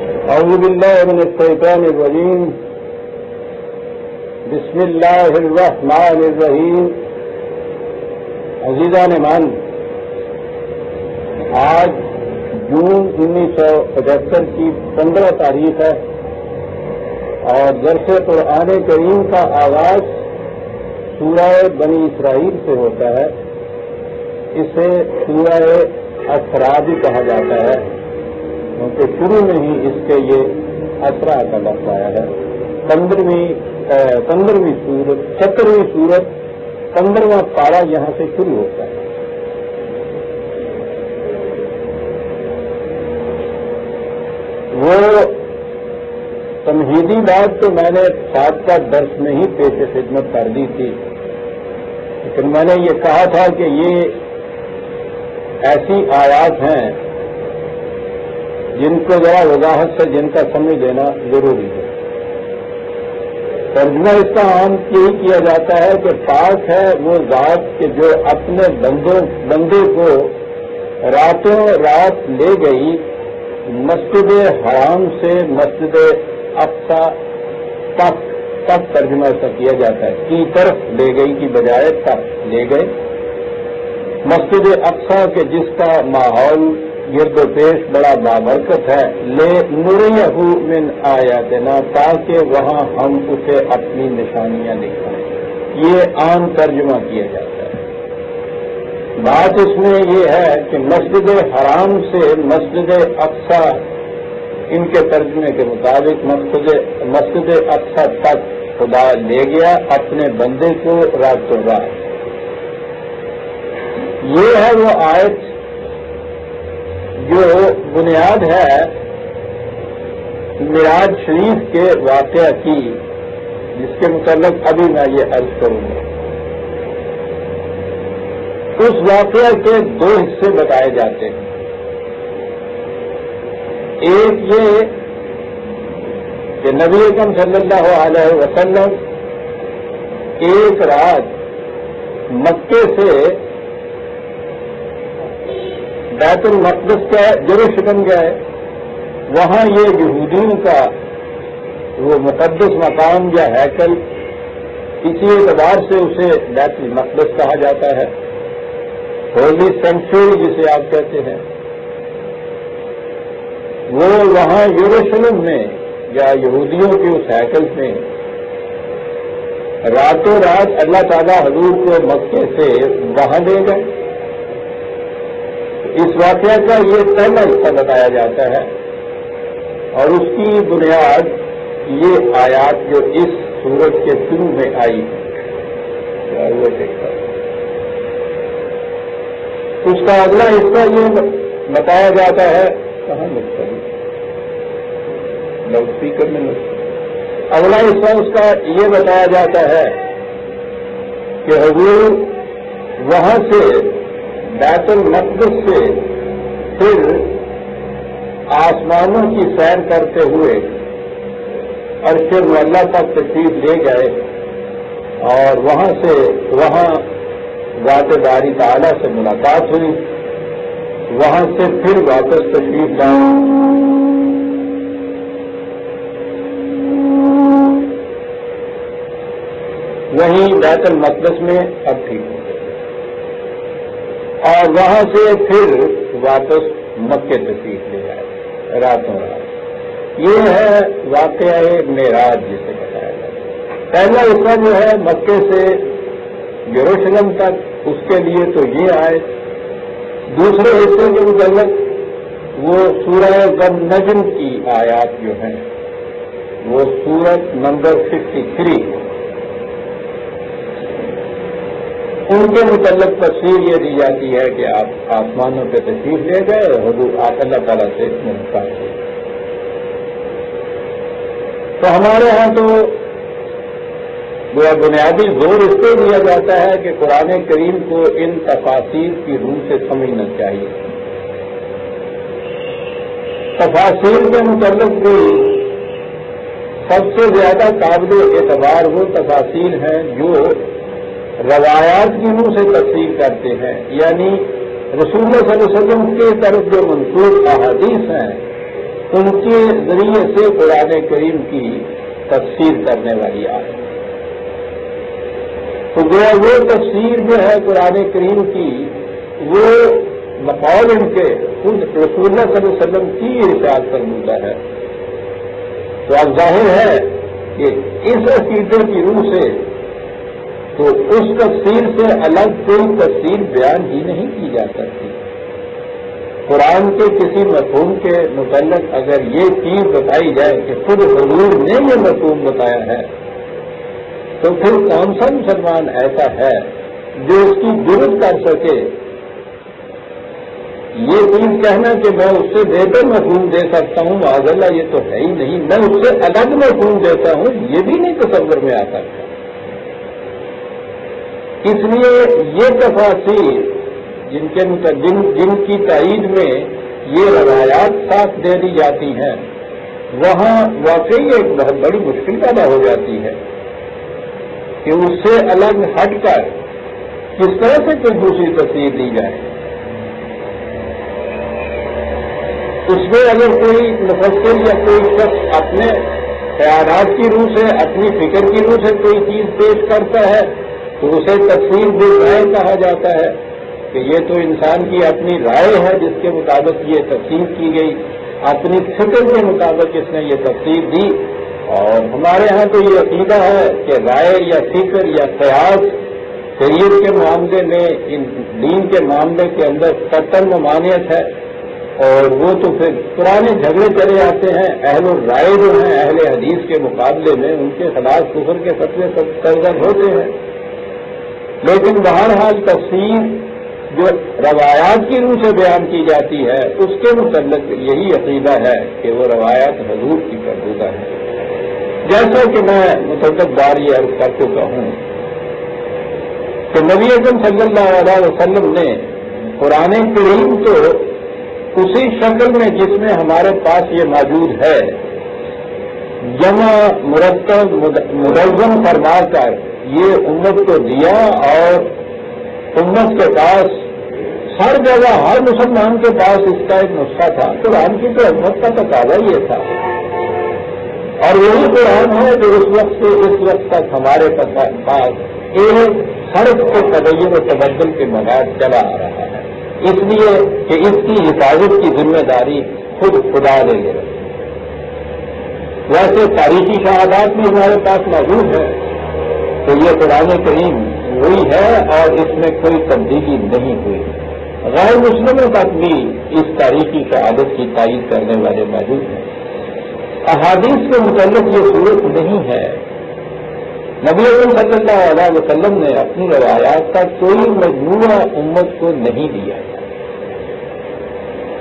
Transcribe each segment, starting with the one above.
اعوذ باللہ من الشیطان الرجیم بسم اللہ الرحمن الرحیم. عزیزان مان، آج جون 1975 کی 15 تاریخ ہے اور درس قرآن کریم کا آغاز سورہ بنی اسرائیل سے ہوتا ہے. اسے سورہ اسراء بھی کہا جاتا ہے کیونکہ شروع میں ہی اس کے یہ اسراء کا لفظ آیا ہے. 15ویں سورت 70ویں سورت 15واں پارہ یہاں سے شروع ہوتا ہے. وہ تمہیدی بات تو میں نے سابقہ درس میں ہی پیش خدمت کر دی تھی، لیکن میں نے یہ کہا تھا کہ یہ ایسی آیات ہیں جن کو ذرا وضاحت سے جن کا سمجھ لینا ضروری ہے. ترجمہ اس کا عام یہی کیا جاتا ہے کہ پاک ہے وہ ذات کہ جو اپنے بندے کو راتوں رات لے گئی مسجد حرام سے مسجد اقصی تک ترجمہ ایسا کیا جاتا ہے، کی طرف لے گئی کی بجائے تک لے گئے. مسجد اقصی کے جس کا ماحول گرد و پیش بڑا بابرکت ہے، لے نریہ من آیاتنا، تاکہ وہاں ہم اسے اپنی نشانیاں دکھائیں. یہ عام ترجمہ کیا جاتا ہے. بات اس میں یہ ہے کہ مسجد حرام سے مسجد اقصی، ان کے ترجمے کے مطابق مسجد اقصی تک خدا لے گیا اپنے بندے کو راتوں رات. یہ ہے وہ آیت جو بنیاد ہے معراج شریف کے واقعہ کی، جس کے متعلق ابھی میں یہ عرض کروں گا. اس واقعہ کے 2 حصے بتائے جاتے ہیں. ایک یہ کہ نبی اکرم صلی اللہ علیہ وسلم ایک رات مکے سے بیت المقدس کا یروشلم گئے. وہاں یہ یہودیوں کا وہ مقدس مقام یا ہیکل، اسی اعتبار سے اسے بیت المقدس کہا جاتا ہے، ہولی سینچری جسے آپ کہتے ہیں. وہ وہاں یروشلم میں یا یہودیوں کے اس ہیکل میں راتوں رات اللہ تعالیٰ حضور کو مکے سے وہاں لے گئے. اس واقعہ کا یہ پہلا حصہ بتایا جاتا ہے اور اس کی بنیاد یہ آیات جو اس سورت کے شروع میں آئی ہے. اس کا اگلا حصہ یہ بتایا جاتا ہے، کہاں لگتا ہے لاؤڈ اسپیکر میں اگلا حصہ اس کا یہ بتایا جاتا ہے کہ حضور وہاں سے بیت المقدس سے پھر آسمانوں کی سیر کرتے ہوئے عرش معلیٰ تک تشریف لے گئے اور وہاں ذات باری تعالیٰ سے ملاقات ہوئی. وہاں سے پھر واپس تشریف لائے. وہیں بیت المقدس میں اب ٹھیک ہو گئے اور وہاں سے پھر واپس مکے تشریف لے آئے راتوں رات. یہ ہے واقعہ معراج جسے بتایا جاتا ہے. پہلا حصہ جو ہے مکے سے یروشلم تک، اس کے لیے تو یہ آئے. دوسرے حصے کے متعلق وہ سورہ النجم کی آیات جو ہیں، وہ سورت نمبر 53، ان کے متعلق تفسیر یہ دی جاتی ہے کہ آپ آسمانوں پہ تشریف لے گئے اور حضور آپ اللہ تعالیٰ سے ملاقات ہوئی. تو ہمارے ہاں تو بنیادی زور اس پہ دیا جاتا ہے کہ قرآن کریم کو ان تفاسیر کی روح سے سمجھنا چاہیے. تفاسیر کے متعلق بھی سب سے زیادہ قابل اعتبار وہ تفاسیر ہیں جو روایات کی روح سے تفسیر کرتے ہیں، یعنی رسول اللہ صلی اللہ علیہ وسلم کی طرف جو منسوخ احادیث ہیں ان کے ذریعے سے قرآن کریم کی تفسیر کرنے والی آیت. تو گویا وہ تفسیر جو ہے قرآن کریم کی وہ بقول ان کے خود رسول اللہ صلی اللہ علیہ وسلم کی ارشاد فرمودہ ہے. تو اب ظاہر ہے کہ اس عقیدے کی روح سے تو اس تفسیر سے الگ کوئی تفسیر بیان ہی نہیں کی جا سکتی. قرآن کے کسی مفہوم کے متعلق اگر یہ چیز بتائی جائے کہ خود حضور نے یہ مفہوم بتایا ہے تو پھر کون سا مسلمان ایسا ہے جو اس کی جرت کر سکے یہ چیز کہنا کہ میں اس سے بہتر مفہوم دے سکتا ہوں؟ معاذاللہ یہ تو ہے ہی نہیں. میں اس سے الگ مفہوم دیتا ہوں یہ بھی نہیں تصور میں آ سکتا. اس لیے یہ تفاصیر جن کی تائید میں یہ روایات ساتھ دے دی جاتی ہیں وہاں واقعی ایک بہت بڑی مشکل پیدا ہو جاتی ہے کہ اس سے الگ ہٹ کر کس طرح سے کوئی دوسری تفسیر دی جائے. اس میں اگر کوئی مفسر یا کوئی شخص اپنے خیالات کی روح سے اپنی فکر کی روح سے کوئی چیز پیش کرتا ہے تو اسے تفسیر بالرائے کہا جاتا ہے کہ یہ تو انسان کی اپنی رائے ہے جس کے مطابق یہ تفسیر کی گئی، اپنی فکر کے مطابق اس نے یہ تفسیر دی. اور ہمارے ہاں تو یہ عقیدہ ہے کہ رائے یا فکر یا قیاس شریعت کے معاملے میں ان دین کے معاملے کے اندر قطعاً ممانعت ہے اور وہ تو پھر پرانے جھگڑے چلے آتے ہیں. اہل الرائے جو ہیں اہل حدیث کے مقابلے میں ان کے خلاف کفر کے فتوے سرزد ہوتے ہیں. لیکن بہرحال تفسیر جو روایات کی روح سے بیان کی جاتی ہے اس کے متعلق یہی عقیدہ ہے کہ وہ روایات حضور کی کردودہ ہے. جیسا کہ میں متعدد بار یہ عرض کر چکا ہوں کہ نبی اکرم صلی اللہ علیہ وسلم نے قرآن کریم تو اسی شکل میں جس میں ہمارے پاس یہ موجود ہے جمع مرتب منظم فرما کر یہ امت کو دیا اور امت کے پاس ہر جگہ ہر مسلمان کے پاس اس کا ایک نسخہ تھا. قرآن کی تو امت کا تقاضا یہ تھا اور یہی قرآن ہے جو اس وقت سے اس وقت تک ہمارے پاس ایک حرف کے تغیر و تبدل کے بغیر چلا آ رہا ہے. اس لیے کہ اس کی حفاظت کی ذمہ داری خود خدا لے لے. ویسے تاریخی شہادات بھی ہمارے پاس موجود ہے تو یہ قرآن کریم ہوئی ہے اور اس میں کوئی تبدیلی نہیں ہوئی. غیر مسلموں تک بھی اس تاریخی شہادت کی تائید کرنے والے موجود ہیں. احادیث کے متعلق یہ صورت نہیں ہے. نبی اکرم صلی اللہ علیہ وسلم نے اپنی روایات کا کوئی مجموعہ امت کو نہیں دیا.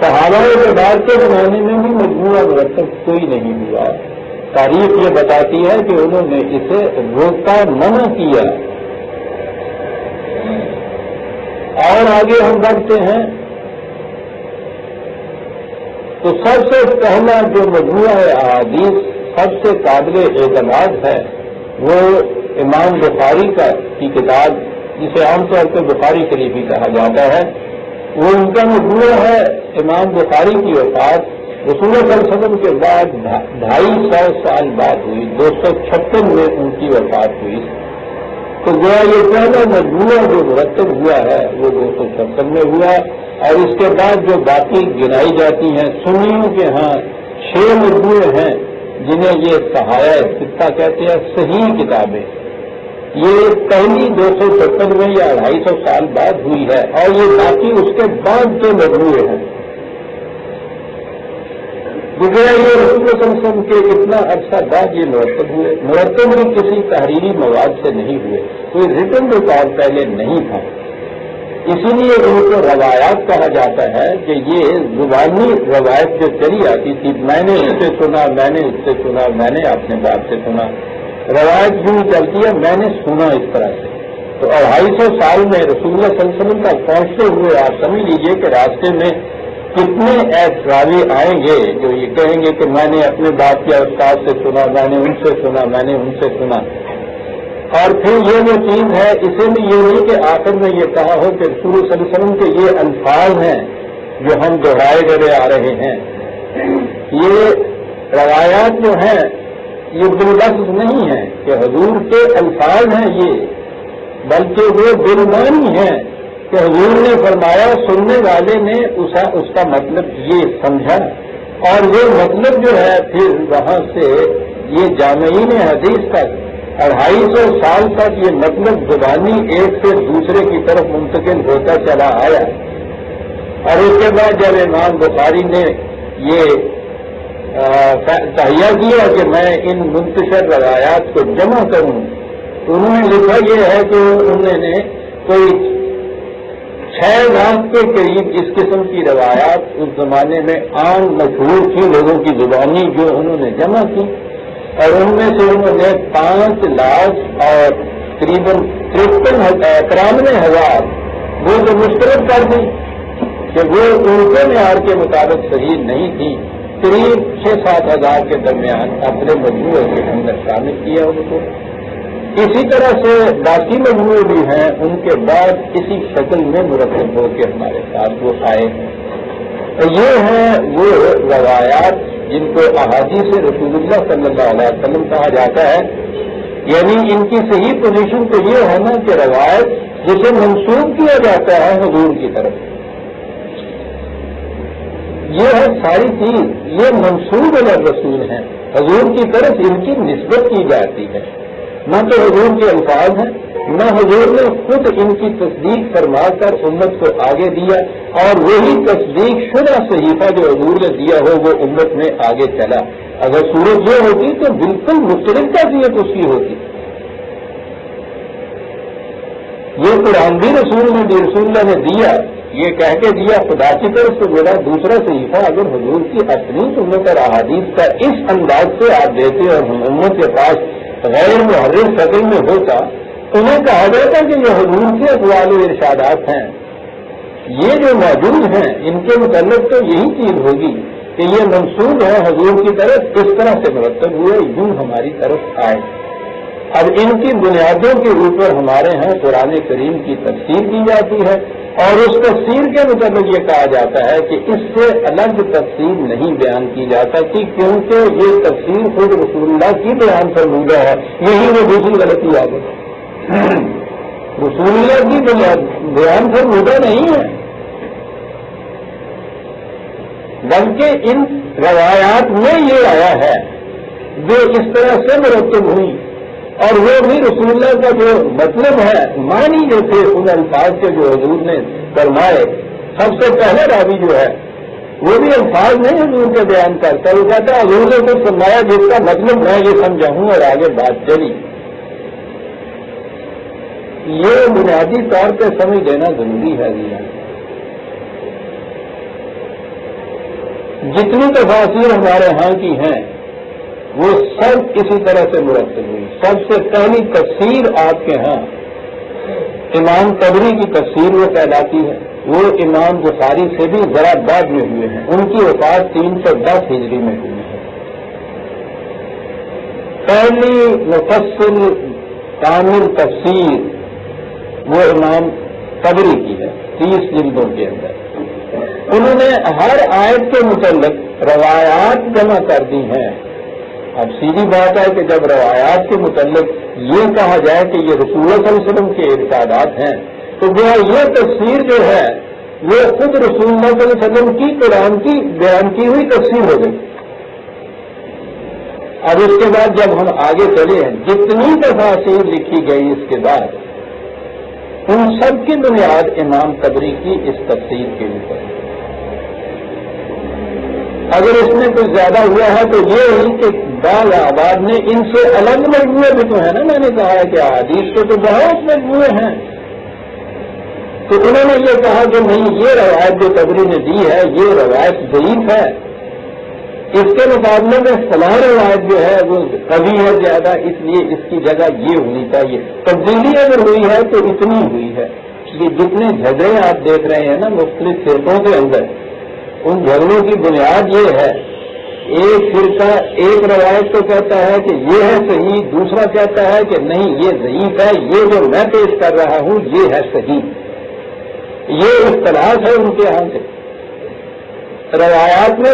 صحابہ کردار کے زمانے میں بھی مجموعہ مرتب کوئی نہیں ہوا. تاریخ یہ بتاتی ہے کہ انہوں نے اسے روکا منع کیا. اور آگے ہم بڑھتے ہیں تو سب سے پہلا جو مجموعہ احادیث سب سے قابل اعتماد ہے وہ امام بخاری کی کتاب جسے عام طور پہ بخاری شریفی کہا جاتا ہے وہ ان کا مجموعہ ہے. امام بخاری کی وفات رسول اللہ صلی اللہ علیہ وسلم کے بعد 250 سال بعد ہوئی. 256 میں ان کی وفات ہوئی. تو گویا یہ پہلا مجموعہ جو مرتب ہوا ہے وہ 256 میں ہوا اور اس کے بعد جو باقی گنائی جاتی ہیں سنیوں کے ہاں 6 مجموعے ہیں جنہیں یہ صحائے ستہ کہتے ہیں صحیح کتابیں. یہ پہلی 256 یا 250 سال بعد ہوئی ہے اور یہ باقی اس کے بعد کے مجموعے ہیں. گزرا یہ رسول صلی اللہ علیہ وسلم کے اتنا عرصہ بعد یہ مرتب ہوئے. مرتب بھی کسی تحریری مواد سے نہیں ہوئے. کوئی ریٹن ریکارڈ پہلے نہیں تھا. اسی لیے ان کو روایات کہا جاتا ہے کہ یہ زبانی روایت جو چلی آتی تھی میں نے اس سے سنا میں نے اس سے سنا میں نے اپنے باپ سے سنا روایت یوں چلتی ہے میں نے سنا اس طرح سے. تو 250 سال میں رسول اللہ صلی اللہ علیہ وسلم تک پہنچتے ہوئے آپ سمجھ لیجئے کہ راستے میں کتنے ایسے راوی آئیں گے جو یہ کہیں گے کہ میں نے اپنے باپ یا استاد سے سنا میں نے ان سے سنا میں نے ان سے سنا. اور پھر یہ جو چیز ہے اسے بھی یہ نہیں کہ آخر میں یہ کہا ہو کہ رسول صلی اللہ علیہ وسلم کے یہ الفاظ ہیں جو ہم دہرائے گئے آ رہے ہیں یہ روایات جو ہیں یہ باللفظ نہیں ہے کہ حضور کے الفاظ ہیں یہ، بلکہ وہ بالمعنی ہیں کہ حضور نے فرمایا، سننے والے نے اس کا مطلب یہ سمجھا، اور وہ مطلب جو ہے پھر وہاں سے یہ جامعین حدیث تک 250 سال تک یہ مطلب زبانی ایک سے دوسرے کی طرف منتقل ہوتا چلا آیا۔ اور اس کے بعد جب امام بخاری نے یہ تہیہ کیا کہ میں ان منتشر روایات کو جمع کروں، تو انہوں نے لکھا یہ ہے کہ انہوں نے کوئی 6 لاکھ کے قریب اس قسم کی روایات اس زمانے میں عام مشہور تھی لوگوں کی زبانی، جو انہوں نے جمع کی، اور ان میں سے انہوں نے 5 لاکھ اور تقریباً 93,000 وہ تو مسترد کر دی کہ وہ ان کے معیار کے مطابق صحیح نہیں تھی، قریب 6-7 ہزار کے درمیان اپنے مجموعے کے اندر شامل کیا ان کو۔ اسی طرح سے باقی مجموعے بھی ہیں، ان کے بعد اسی شکل میں مرتب ہو کے ہمارے ساتھ وہ آئے ہیں۔ یہ ہیں وہ روایات جن کو احادیث رسول اللہ صلی اللہ علیہ وسلم کہا جاتا ہے، یعنی ان کی صحیح پوزیشن تو یہ ہے نا کہ روایت جسے منسوب کیا جاتا ہے حضور کی طرف، یہ ہے ساری چیز، یہ منسوب رسول ہیں، حضور کی طرف ان کی نسبت کی جاتی ہے، نہ تو حضور کے الفاظ ہیں، نہ حضور نے خود ان کی تصدیق فرما کر امت کو آگے دیا، اور وہی تصدیق شدہ صحیفہ جو حضور نے دیا ہو وہ امت میں آگے چلا۔ اگر صورت یہ ہوتی تو بالکل مختلف کیفیت اس کی ہوتی۔ یہ قرآن بھی رسول اللہ نے دیا، یہ کہہ کے دیا خدا کی طرف سے میرا دوسرا صحیفہ، اگر حضور کی اپنی سنت اور احادیث کا اس انداز سے آپ دیتے اور امت کے پاس غیر محرر شکل میں ہوتا، انہیں کہا جاتا کہ یہ حضور کے اقوال و ارشادات ہیں، یہ جو موجود ہیں ان کے متعلق تو یہی چیز ہوگی کہ یہ منسوب ہے حضور کی طرف، اس طرح سے مرتب ہوئے، یوں ہماری طرف آئے۔ اب ان کی بنیادوں کے اوپر ہمارے ہاں قرآن کریم کی تفسیر کی جاتی ہے، اور اس تفسیر کے مطابق یہ کہا جاتا ہے کہ اس سے الگ تفسیر نہیں بیان کی جا سکتی، کیونکہ یہ تفسیر خود رسول اللہ کی بیان فرمودہ ہے۔ یہی وہ دوسری غلطی آ گئی، رسول اللہ کی بیان فرمودہ نہیں ہے، بلکہ ان روایات میں یہ آیا ہے جو اس طرح سے مرتب ہوئی، اور وہ بھی رسول اللہ کا جو مطلب ہے، معنی جو تھے ان الفاظ کے جو حضور نے فرمائے، سب سے پہلے راوی جو ہے وہ بھی الفاظ نہیں حضور کے بیان کرتا، وہ کہتا ہے حضور نے کچھ فرمایا جس کا مطلب میں یہ سمجھا ہوں، اور آگے بات چلی۔ یہ بنیادی طور پہ سمجھ لینا ضروری ہے۔ جتنی تفاسیر ہمارے ہاں کی ہیں وہ سب اسی طرح سے مرتب ہوئی۔ سب سے پہلی تفسیر آپ کے ہاں امام طبری کی تفسیر وہ کہلاتی ہے، وہ امام بخاری سے بھی ذرا بعد میں ہوئے ہیں، ان کی وفات 310 ہجری میں ہوئی ہے۔ پہلی مفصل کامل تفسیر وہ امام طبری کی ہے، 30 جلدوں کے اندر۔ انہوں نے ہر آیت کے متعلق روایات جمع کر دی ہیں۔ اب سیدھی بات ہے کہ جب روایات کے متعلق یہ کہا جائے کہ یہ رسول اللہ صلی اللہ علیہ وسلم کے ارشادات ہیں، تو گویا یہ تفسیر جو ہے وہ خود رسول اللہ صلی اللہ علیہ وسلم کی قرآن کی بیان کی ہوئی تفسیر ہو گئی۔ اب اس کے بعد جب ہم آگے چلے ہیں، جتنی تفاسیر لکھی گئی اس کے بعد، ان سب کی بنیاد امام طبری کی اس تفسیر کے اوپر۔ اگر اس میں کچھ زیادہ ہوا ہے تو یہ ہے کہ بعض آباد نے ان سے الگ مجموعے بھی تو ہے نا، میں نے کہا ہے کہ احادیث کے تو بہت مجموعے ہیں، تو انہوں نے یہ کہا کہ نہیں، یہ روایت جو طبری نے دی ہے یہ روایت ضعیف ہے، اس کے مقابلے میں فلاں روایت جو ہے وہ قوی ہے زیادہ، اس لیے اس کی جگہ یہ ہونی چاہیے۔ تبدیلی اگر ہوئی ہے تو اتنی ہوئی ہے۔ یہ جتنے جھگڑے آپ دیکھ رہے ہیں نا مختلف فرقوں کے اندر، ان جھگڑوں کی بنیاد یہ ہے، ایک فرقہ ایک روایت کو کہتا ہے کہ یہ ہے صحیح، دوسرا کہتا ہے کہ نہیں یہ ضعیف ہے، یہ جو میں پیش کر رہا ہوں یہ ہے صحیح۔ یہ اختلاف ہے ان کے ہاں سے۔ روایات میں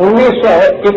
1971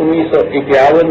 1951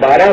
12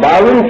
52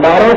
12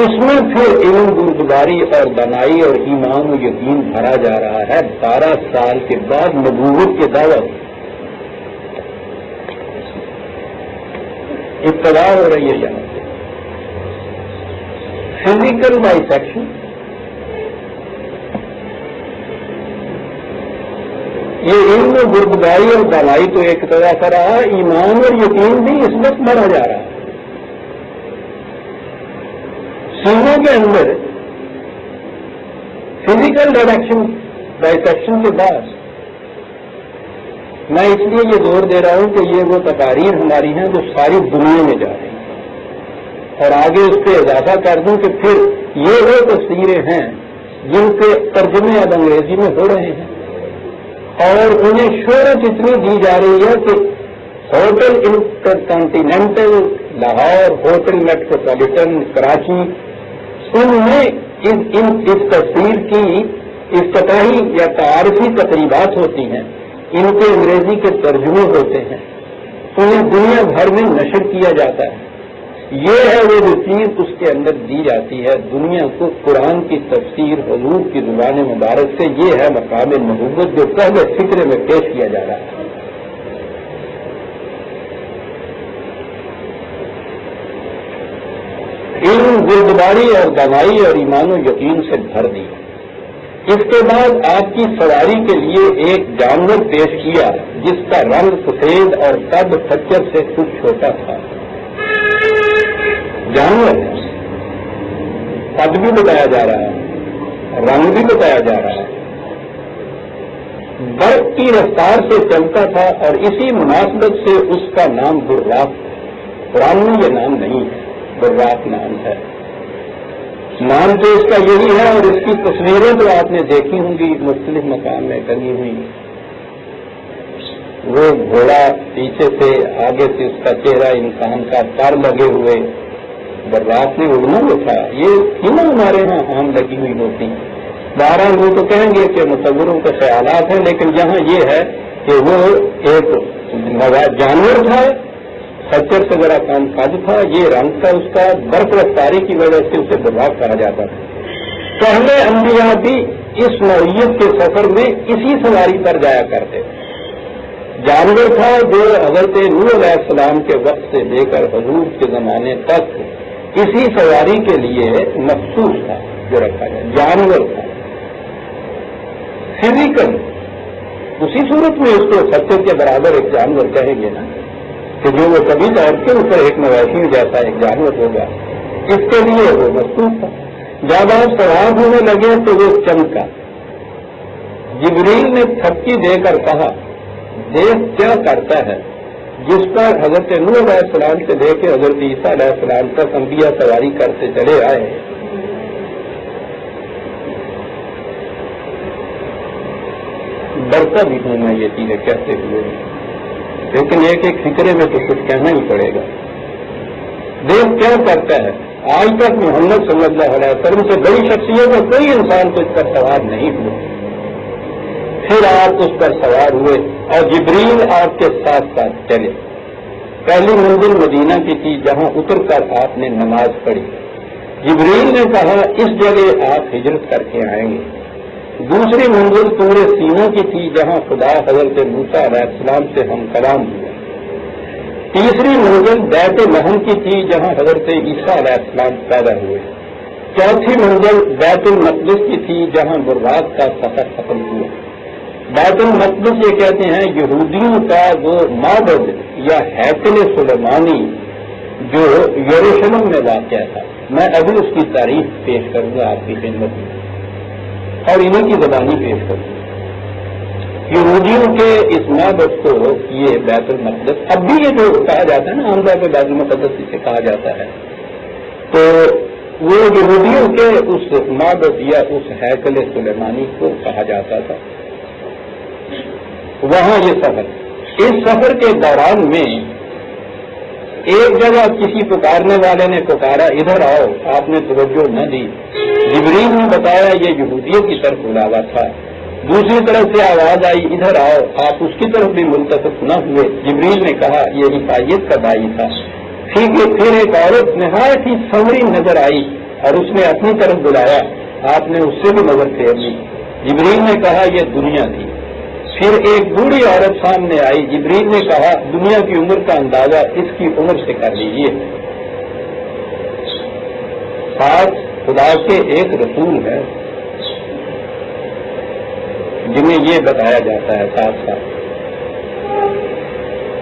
اس میں پھر علم بردباری اور دانائی اور ایمان و یقین بھرا جا رہا ہے 12 سال کے بعد نبوت کے دعوت ابتدا ہو رہی ہے یہاں سے فزیکل بائیسیکشن. یہ علم و بردباری اور دانائی تو ایک طرح کا رہا, ایمان اور یقین بھی اس وقت بڑھا جا رہا ہے. سینوں کے اندر فزیکل بائیسیکشن کے بعد میں اس لیے یہ زور دے رہا ہوں کہ یہ وہ تقاریر ہماری ہیں جو ساری دنیا میں جا رہی ہیں, اور آگے اس پہ اضافہ کر دوں کہ پھر یہ وہ تفسیریں ہیں جن کے ترجمے اب انگریزی میں ہو رہے ہیں, اور انہیں شہرت اتنی دی جا رہی ہے کہ hotel intercontinental Lahore, hotel metropolitan Karachi, ان میں اس تفسیر کی افتتاحی یا تعارفی تقریبات ہوتی ہیں, ان کے انگریزی کے ترجمے ہوتے ہیں, انہیں دنیا بھر میں نشر کیا جاتا ہے. یہ ہے وہ جو چیز اس کے اندر دی جاتی ہے دنیا کو قرآن کی تفسیر حضور کی زبان مبارک سے. یہ ہے مقام نبوت جو پہلے فکرے میں پیش کیا جا رہا ہے. علم بردباری اور دانائی اور ایمان و یقین سے بھر دی. اس کے بعد آپ کی سواری کے لیے ایک جانور پیش کیا جس کا رنگ سفید اور قد خچر سے کچھ چھوٹا تھا. جانور ہے, قد بھی بتایا جا رہا ہے, رنگ بھی بتایا جا رہا ہے, برق کی رفتار سے چلتا تھا, اور اسی مناسبت سے اس کا نام براق. قرآن میں یہ نام نہیں ہے, براق نام ہے. نام تو اس کا یہی ہے, اور اس کی تصویریں تو آپ نے دیکھی ہوں گی مختلف مقام میں ٹنگی ہوئی. وہ گھوڑا پیچھے سے, آگے سے اس کا چہرہ انسان کا, پر لگے ہوئے. براق نے اڑنا اٹھا. یہ تینوں ہمارے ہاں عام لگی ہوئی ہوتی ہیں. بہرحال وہ تو کہیں گے کہ مصوروں کے خیالات ہیں, لیکن یہاں یہ ہے کہ وہ ایک جانور تھا, خچر سے ذرا کام قد تھا, یہ رنگ تھا اس کا, برف رفتاری کی وجہ سے اسے براق کہا جاتا تھا. پہلے انبیاء بھی اس نوعیت کے سفر میں اسی سواری پر جایا کرتے. جانور تھا جو حضرت نوح علیہ السلام کے وقت سے لے کر حضور کے زمانے تک اسی سواری کے لیے مخصوص تھا جو رکھا جائے. جانور تھا فزیکل, اسی صورت میں اس کو خچر کے برابر ایک جانور کہیں گے نا, کہ جو وہ کبھی طور کے اوپر ایک مویشی جیسا ایک جانور ہوگا, اس کے لیے وہ مخصوص تھا. جب آپ سوار ہونے لگے تو وہ چمکا. جبریل نے تھپکی دے کر کہا, دیکھ کیا کرتا ہے, جس پر حضرت نوح علیہ السلام سے لے کے حضرت عیسیٰ علیہ السلام تک انبیاء سواری کرتے چلے آئے. ڈرتا بھی ہوں میں یہ چیزیں کہتے ہوئے, لیکن ایک ایک فکرے میں تو کچھ کہنا ہی پڑے گا. دیکھ کیا کرتا ہے. آج تک محمد صلی اللہ علیہ وسلم سے بڑی شخصیت اور کوئی انسان تو اس پر سوار نہیں ہوا. پھر آپ اس پر سوار ہوئے اور جبریل آپ کے ساتھ ساتھ چلے. پہلی منزل مدینہ کی تھی جہاں اتر کر آپ نے نماز پڑھی. جبریل نے کہا اس جگہ آپ ہجرت کر کے آئیں گے. دوسری منزل طور سینا کی تھی جہاں خدا حضرت موسیٰ علیہ السلام سے ہم کلام ہوئے. تیسری منزل بیت لحم کی تھی جہاں حضرت عیسیٰ علیہ السلام پیدا ہوئے. چوتھی منزل بیت المقدس کی تھی جہاں براق کا سفر ختم ہوا. بیت المقدس یہ کہتے ہیں یہودیوں کا وہ معبد یا ہیکل سلیمانی جو یروشلم میں واقع تھا. میں ابھی اس کی تاریخ پیش کروں گا آپ کی خدمت میں, اور انہیں کی زبانی پیش کروں. یہودیوں کے اس معبد کو یہ بیت المقدس, اب بھی یہ جو کہا جاتا ہے نا عام طور پہ بیت المقدس سے کہا جاتا ہے, تو وہ یہودیوں کے اس معبد یا اس ہیکل سلیمانی کو کہا جاتا تھا. وہاں یہ سفر, اس سفر کے دوران میں ایک جگہ کسی پکارنے والے نے پکارا, ادھر آؤ, آپ نے توجہ نہ دی. جبریل نے بتایا یہ یہودیوں کی طرف بلاوا تھا. دوسری طرف سے آواز آئی ادھر آؤ, آپ اس کی طرف بھی ملتفت نہ ہوئے. جبریل نے کہا یہ عیسائیت کا داعی تھا. پھر ایک عورت نہایت ہی سنوری نظر آئی اور اس نے اپنی طرف بلایا، آپ نے اس سے بھی نظر پھیر لی۔ جبریل نے کہا یہ دنیا تھی۔ پھر ایک بوڑھی عورت سامنے آئی، جبریل نے کہا دنیا کی عمر کا اندازہ اس کی عمر سے کر لیجیے۔ ساتھ خدا کے ایک رسول ہے جنہیں یہ بتایا جاتا ہے ساتھ ساتھ۔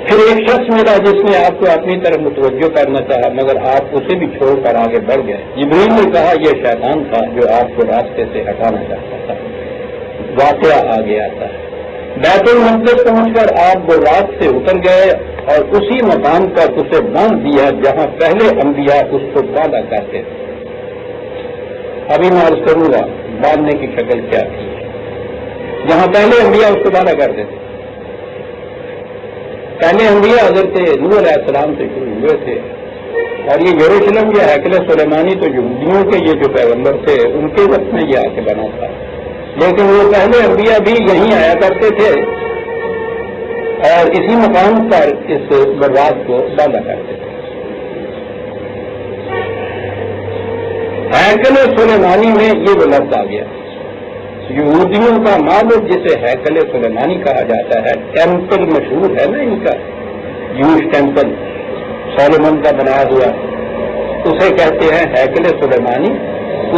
پھر ایک شخص ملا جس نے آپ کو اپنی طرف متوجہ کرنا چاہا، مگر آپ اسے بھی چھوڑ کر آگے بڑھ گئے۔ جبریل نے کہا یہ شیطان تھا جو آپ کو راستے سے ہٹانا چاہتا تھا۔ واقعہ آگے آتا ہے۔ بیت المقدس پہنچ کر آپ بورات سے اتر گئے اور اسی مقام پر اسے باندھ دیا جہاں پہلے انبیاء اس کو باندھا کرتے تھے۔ ابھی میں عرض کروں گا باندھنے کی شکل کیا تھی۔ جہاں پہلے انبیاء اس کو باندھا کرتے تھے، پہلے انبیاء حضرت نوح علیہ السلام سے شروع ہوئے تھے، اور یہ یروشلم یا ہیکل سلیمانی تو یہودیوں کے یہ جو پیغمبر تھے ان کے وقت میں یہ آ کے بنا تھا، لیکن وہ پہلے انبیاء بھی یہیں آیا کرتے تھے اور اسی مقام پر اس برباد کو باندھا کرتے تھے۔ ہیکل سلیمانی میں یہ وہ لفظ آ گیا۔ یہودیوں کا معبد جسے ہیکل سلیمانی کہا جاتا ہے، ٹیمپل مشہور ہے نا ان کا، جوش ٹیمپل سولومن کا بنایا ہوا، اسے کہتے ہیں ہیکل سلیمانی،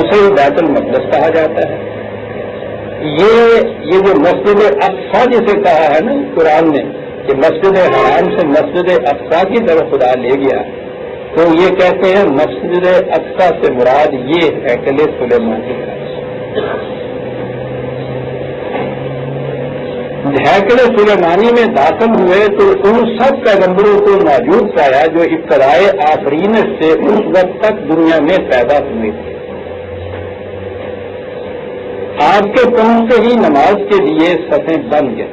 اسے بیت المقدس کہا جاتا ہے۔ یہ جو مسجد اقصیٰ جسے کہا ہے نا قرآن نے کہ مسجد حرام سے مسجد اقصیٰ کی طرف خدا لے گیا، تو یہ کہتے ہیں مسجد اقصیٰ سے مراد یہ ہیکل سلیمانی ہے۔ ہیکل سلیمانی میں داخل ہوئے تو ان سب پیغمبروں کو موجود پایا جو ابتدائے آفرینش سے اس وقت تک دنیا میں پیدا ہوئے تھے۔ آپ کے پہنچتے ہی نماز کے لیے صفیں بن گئے۔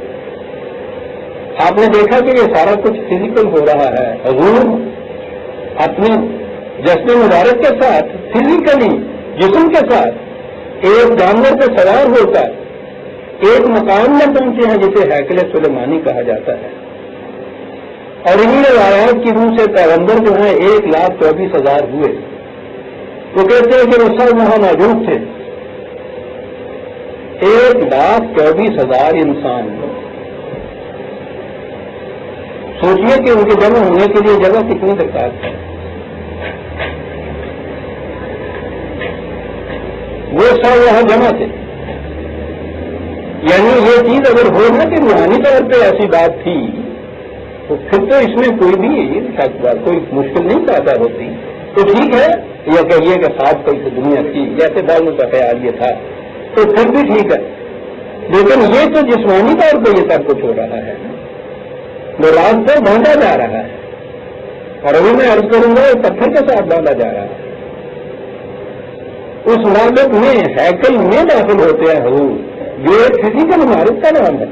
آپ نے دیکھا کہ یہ سارا کچھ فزیکل ہو رہا ہے۔ حضور اپنے جسم مبارک کے ساتھ فزیکلی جسم کے ساتھ ایک جانور پہ سوار ہو کر ایک مقام میں پہنچے ہیں جسے ہیکل سلیمانی کہا جاتا ہے، اور انہی روایات کی روح سے پیغمبر جو ہیں 1,24,000 ہوئے۔ وہ کہتے ہیں کہ وہ سب وہاں موجود تھے، 1,24,000 انسان۔ سوچیے کہ ان کے جمع ہونے کے لیے جگہ کتنی درکار ہے۔ وہ سب وہاں جمع تھے، یعنی یہ چیز اگر ہو نا کہ روحانی طور پہ ایسی بات تھی تو پھر تو اس میں کوئی بھی کوئی مشکل نہیں پیدا ہوتی۔ تو ٹھیک ہے، یا کہیے کہ ساتھ کوئی تو دنیا تھی جیسے بعضوں کا خیال یہ تھا، تو پھر بھی ٹھیک ہے، لیکن یہ تو جسمانی طور پہ یہ سب کچھ ہو رہا ہے، وہ راز سے باندھا جا رہا ہے، اور ابھی میں عرض کروں گا پتھر کے ساتھ باندھا جا رہا ہے۔ اس معبد میں ہیکل میں داخل ہوتے ہیں حضور، جو ایک فزیکل عمارت کا نام ہے۔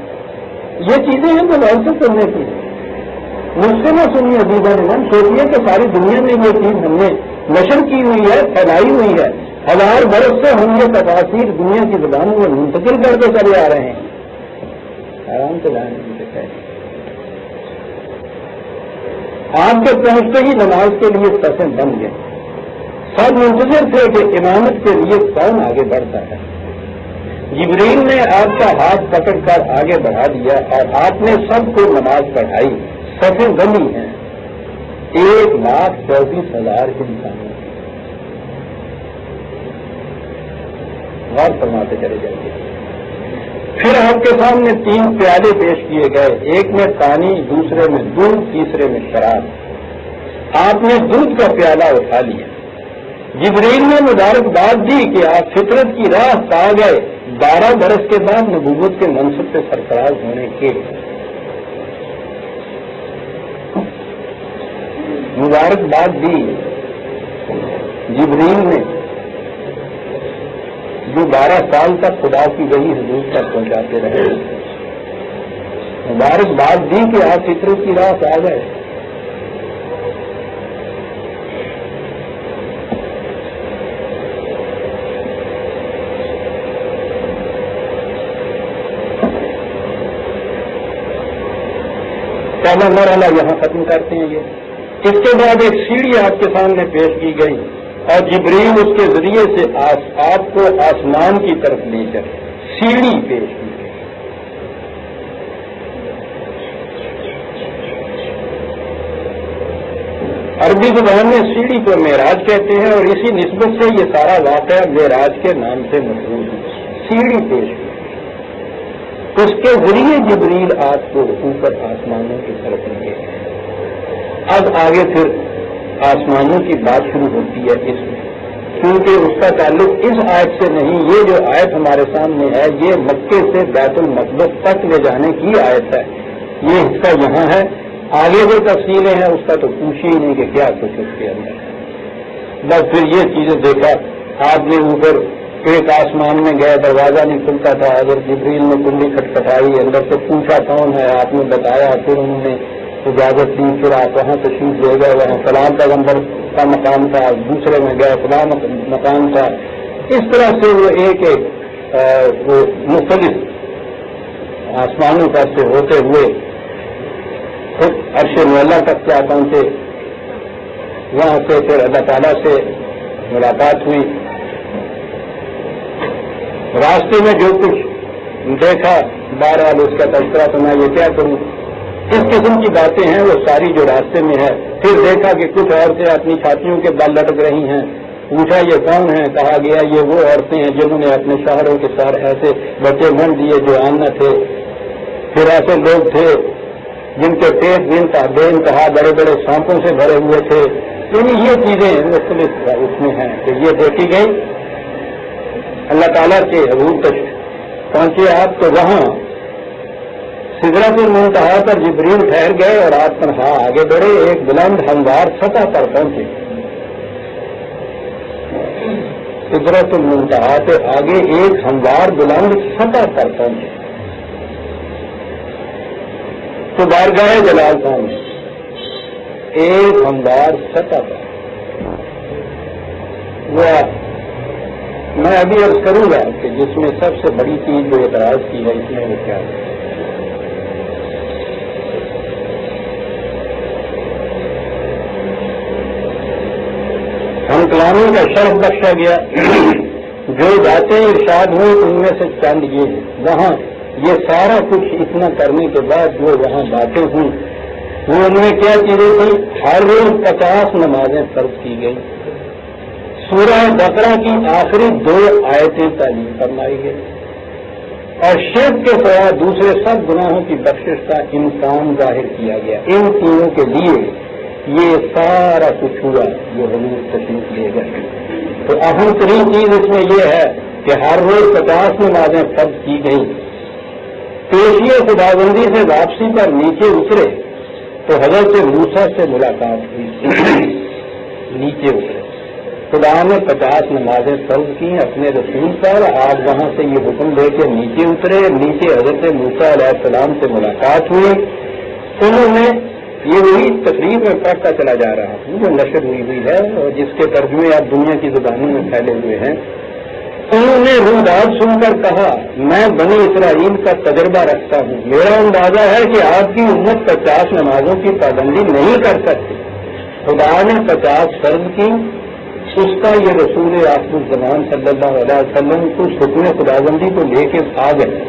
یہ چیزیں ہیں جو لال سے سننے کی، مجھ سے نہ سنی عزیزہ نے، سوچیے کہ ساری دنیا میں یہ چیز ہم نے نشر کی ہوئی ہے، پھیلائی ہوئی ہے، 1000 برس سے ہم یہ تفاصیر دنیا کی زبانوں میں منتقل کرتے چلے آ رہے ہیں۔ آرام سے جانے کی آپ کے پہنچتے ہی نماز کے لیے صفیں بن گئے۔ سب منتظر تھے کہ امامت کے لیے کون آگے بڑھتا ہے۔ جبریل نے آپ کا ہاتھ پکڑ کر آگے بڑھا دیا اور آپ نے سب کو نماز پڑھائی۔ صفیں بنی ہیں 1,24,000 انسانوں کی۔ غور فرماتے چلے جائیے۔ پھر آپ کے سامنے 3 پیالے پیش کیے گئے، ایک میں پانی، دوسرے میں دودھ، تیسرے میں شراب۔ آپ نے دودھ کا پیالہ اٹھا لیا۔ جبریل نے مبارکباد دی کہ آپ فطرت کی راہ پا گئے 12 برس کے بعد نبوت کے منصب سے سرفراز ہونے کے۔ مبارکباد دی جبریل نے جو 12 سال تک خدا کی وحی حضور تک پہنچاتے رہے۔ مبارکباد دی کہ آپ فطرت کی راہ پا گئے۔ پہلا مرحلہ یہاں ختم کرتے ہیں یہ۔ اس کے بعد ایک سیڑھی آپ کے سامنے پیش کی گئی اور جبریل اس کے ذریعے سے آپ کو آسمان کی طرف لے کر سیڑھی پیش کی. عربی زبان میں سیڑھی کو معراج کہتے ہیں اور اسی نسبت سے یہ سارا واقعہ معراج کے نام سے مشہور ہے. سیڑھی پیش کی، اس کے ذریعے جبریل آپ کو اوپر آسمانوں کی طرف لے گئے. اب آگے پھر آسمانوں کی بات شروع ہوتی ہے اس میں، کیونکہ اس کا تعلق اس آیت سے نہیں. یہ جو آیت ہمارے سامنے ہے یہ مکے سے بیت المقدس تک لے جانے کی آیت ہے. یہ حصہ یہاں ہے. آگے جو تفصیلیں ہیں اس کا تو پوچھے ہی نہیں کہ کیا کچھ اس کے اندر ہے. بس پھر یہ چیزیں دیکھا. آپ نے اوپر ایک آسمان میں گئے، دروازہ نہیں کھلتا تھا. اگر جبریل نے کنڈی کھٹکھٹائی، اندر سے پوچھا کون ہے، آپ نے بتایا، پھر انہوں نے اجازت دی، پھر آپ وہاں تشریف لے گئے. وہاں فلاں پیغمبر کا مقام تھا، دوسرے میں گئے فلاں مقام تھا. اس طرح سے وہ ایک وہ مختلف آسمانوں پر سے ہوتے ہوئے خود عرش معلیٰ تک کیا پہنچے. وہاں سے پھر اللہ تعالیٰ سے ملاقات ہوئی. راستے میں جو کچھ دیکھا، بہرحال اس کا تذکرہ تو میں یہ کیا کروں. اس قسم کی باتیں ہیں وہ ساری جو راستے میں ہے. پھر دیکھا کہ کچھ عورتیں اپنی چھاتیوں کے بل لٹک رہی ہیں. پوچھا یہ کون ہیں؟ کہا گیا یہ وہ عورتیں ہیں جنہوں نے اپنے شوہروں کے ساتھ ایسے بچے بن دیے جو آنا تھے. پھر ایسے لوگ تھے جن کے پیٹ بے انتہا بڑے بڑے سانپوں سے بھرے ہوئے تھے. یعنی یہ چیزیں مختلف اس میں ہیں کہ یہ دیکھی گئی. اللہ تعالیٰ کے حضور تک پہنچے آپ تو وہاں سدرۃ المنتہا پر جبریل ٹھہر گئے اور آپ تنہا آگے بڑھے. ایک بلند ہموار سطح پر پہنچے. سدرۃ المنتہا سے آگے ایک ہموار بلند سطح پر پہنچے تو بارگاہ جلال پہنچے. ایک ہموار سطح پر وہ میں ابھی عرض کروں گا کہ جس میں سب سے بڑی چیز جو اعتراض کی ہے اس میں وہ کیا ہے. ہم کلاموں کا شرف بخشا گیا. جو باتیں ارشاد ہوئی ان میں سے چند یہ ہیں. وہاں یہ سارا کچھ اتنا کرنے کے بعد جو وہاں باتیں ہوئی وہ ان میں کیا چیزیں تھیں. ہر روز 50 نمازیں فرض کی گئی. سورہ بقرہ کی آخری 2 آیتیں تعلیم فرمائی گئی اور شرک کے سوا دوسرے سب گناہوں کی بخشش کا امکان ظاہر کیا گیا. ان تینوں کے لیے یہ سارا کچھ ہوا جو حضور تشریف لے گئے. تو اہم ترین چیز اس میں یہ ہے کہ ہر روز 50 نمازیں فرض کی گئی. پیشی خداوندی سے واپسی پر نیچے اترے تو حضرت موسیٰ سے ملاقات ہوئی. نیچے اترے، خدا نے 50 نمازیں فرض کی اپنے رسول پر. آپ وہاں سے یہ حکم لے کے نیچے اترے. نیچے حضرت موسیٰ علیہ السلام سے ملاقات ہوئی. انہوں نے یہ وہی تقریب میں پڑھتا چلا جا رہا ہوں جو نشر ہوئی ہے اور جس کے ترجمے آپ دنیا کی زبانوں میں پھیلے ہوئے ہیں. انہوں نے رویداد سن کر کہا میں بنی اسرائیل کا تجربہ رکھتا ہوں. میرا اندازہ ہے کہ آپ کی امت 50 نمازوں کی پابندی نہیں کر سکتی. خدا نے 50 فرض کی. اس کا یہ رسول آخر الزمان صلی اللہ علیہ وسلم اس حکم خداوندی کو لے کے آ گئے.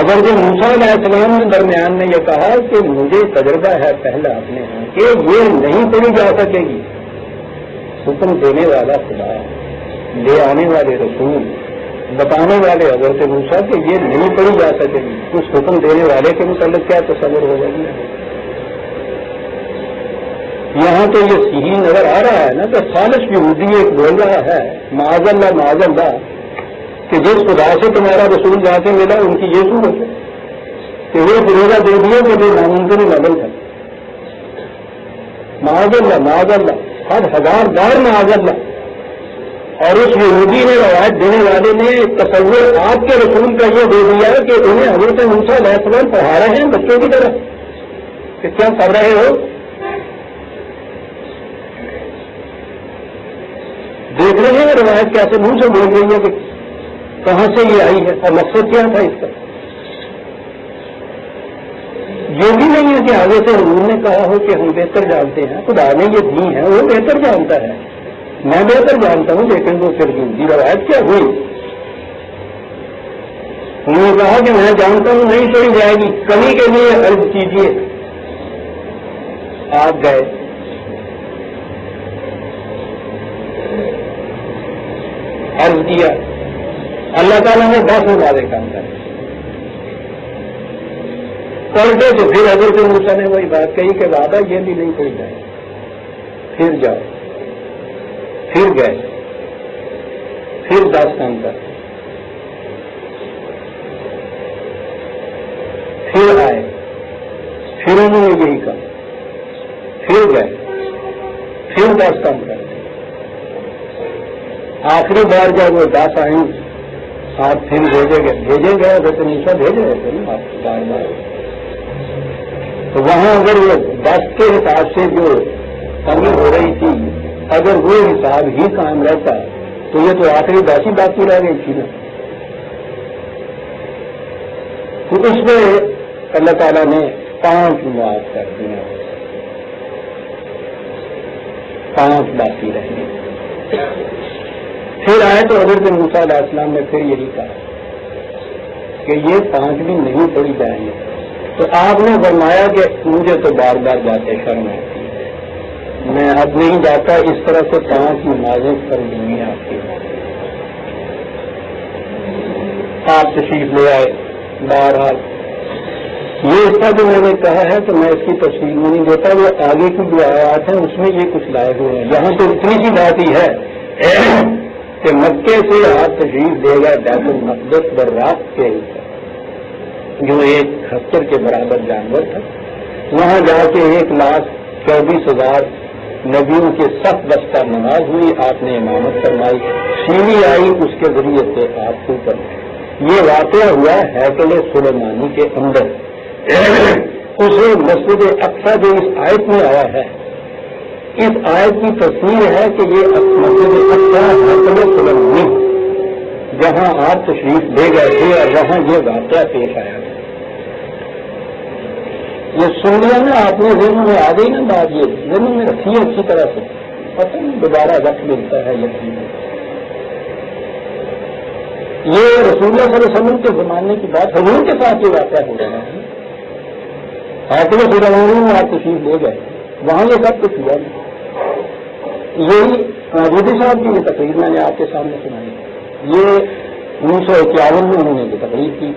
اگر جو موسیٰ علیہ السلام کے درمیان نے یہ کہا کہ مجھے تجربہ ہے پہلا اپنے یہاں کہ یہ نہیں پڑھی جا سکے گی. حکم دینے والا خدا، لے آنے والے رسول، بتانے والے حضرت موسیٰ کہ یہ نہیں پڑھی جا سکے گی. اس حکم دینے والے کے متعلق کیا تصور ہو جائے گی. یہاں تو یہ صحیح نظر آ رہا ہے نا کہ خالص یہودی ایک بول رہا ہے معاذ اللہ کہ جس خدا سے تمہارا رسول جا کے ملا ان کی یہ صورت ہے کہ وہ فروغہ دے دیا کہ وہ ناممکن بدل ہے. معاذ اللہ ہر 1000 بار معاذ اللہ. اور اس یہودی نے روایت دینے والے نے تصور آپ کے رسول کا یہ دے دیا کہ انہیں حضرت موسیٰ علیہ السلام پڑھا رہے ہیں بچوں کی طرح کہ کیا کر رہے ہو. دیکھ رہے ہیں روایت کیسے منہ سے بول رہی ہے کہ کہاں سے یہ آئی ہے اور مقصد کیا تھا اس کا. یہ بھی نہیں ہے کہ آگے سے حضور نے کہا ہو کہ ہم بہتر جانتے ہیں. خدا نے یہ دی ہے وہ بہتر جانتا ہے. میں بہتر جانتا ہوں، لیکن وہ پھر جھوٹی روایت کیا ہوئی؟ انہوں نے کہا کہ میں جانتا ہوں نہیں چھوڑی جائے گی، کمی کے لیے عرض کیجیے۔ آپ گئے، عرض کیا، اللہ تعالیٰ نے 10 ہمارے کام کر پلٹے تو پھر حضرت موسیٰ نے وہی بات کہی کہ وعدہ یہ بھی نہیں کوئی جائے، پھر جاؤ، پھر گئے، پھر 10 کام کر، پھر آئے، پھر انہوں نے یہی کہا، پھر گئے، پھر 10 کام کر، آخری بار جب وہ 10 آئیں آپ پھر بھیجیں گے حضرت موسیٰ بھیج رہے تھے نا آپ بار بار، تو وہاں اگر وہ 10 کے حساب سے جو کمی ہو رہی تھی، اگر وہ حساب ہی قائم رہتا تو یہ تو آخری 10 ہی باقی رہ گئی تھی نا۔ تو اس میں اللہ تعالیٰ نے 5 معاف کر دیا، 5 باقی رہ گئے۔ پھر آئے تو حضرت موسیٰ علیہ السلام نے پھر یہی کہا کہ یہ 5 بھی نہیں پڑی جائیں گے، تو آپ نے فرمایا کہ مجھے تو بار بار جاتے شرم آتی ہے، میں اب نہیں جاتا، اس طرح سے 5 نمازیں فرض ہوئی آپ کی۔ آپ تشریف لے آئے، بہرحال یہ اس کا جو میں نے کہا ہے تو میں اس کی تفصیل میں نہیں دیتا، وہ آگے کی جو آیات ہیں اس میں یہ کچھ لائے ہوئے ہیں۔ یہاں تو اتنی سی بات ہی ہے کہ مکے سے آپ تشریف دے گا بیت المقدس برات کے جو ایک خچر کے برابر جانور تھا، وہاں جا کے 1,24,000 نبیوں کے صف بستہ نماز ہوئی، آپ نے امامت فرمائی، سیڑھی آئی اس کے ذریعے سے آپ کو اوپر۔ یہ واقعہ ہوا ہیکل سلیمانی کے اندر۔ اسے مسجد اقصی جو اس آیت میں آیا ہے، اس آیت کی تصویر ہے کہ یہ مسجد اقصی ہیکل سلیمانی جہاں آپ تشریف لے گئے تھے اور وہاں یہ واقعہ پیش آیا تھا۔ یہ سن لیا نا آپ نے، ذہنوں میں آ گئی نا بات، یہ ذہنوں میں رکھیے اچھی طرح سے، پتہ نہیں دوبارہ وقت ملتا ہے یقین۔ یہ رسول اللہ صلی اللہ علیہ وسلم کے زمانے کی بات، حضور کے ساتھ یہ واقعہ ہو رہا ہے۔ حاکم سلیمانی میں آپ تشریف لے گئے، وہاں یہ سب کچھ ہوا۔ یہی مودودی صاحب کی یہ تقریر میں نے آپ کے سامنے سنائی، یہ 1951 میں انہوں نے یہ تقریر کی،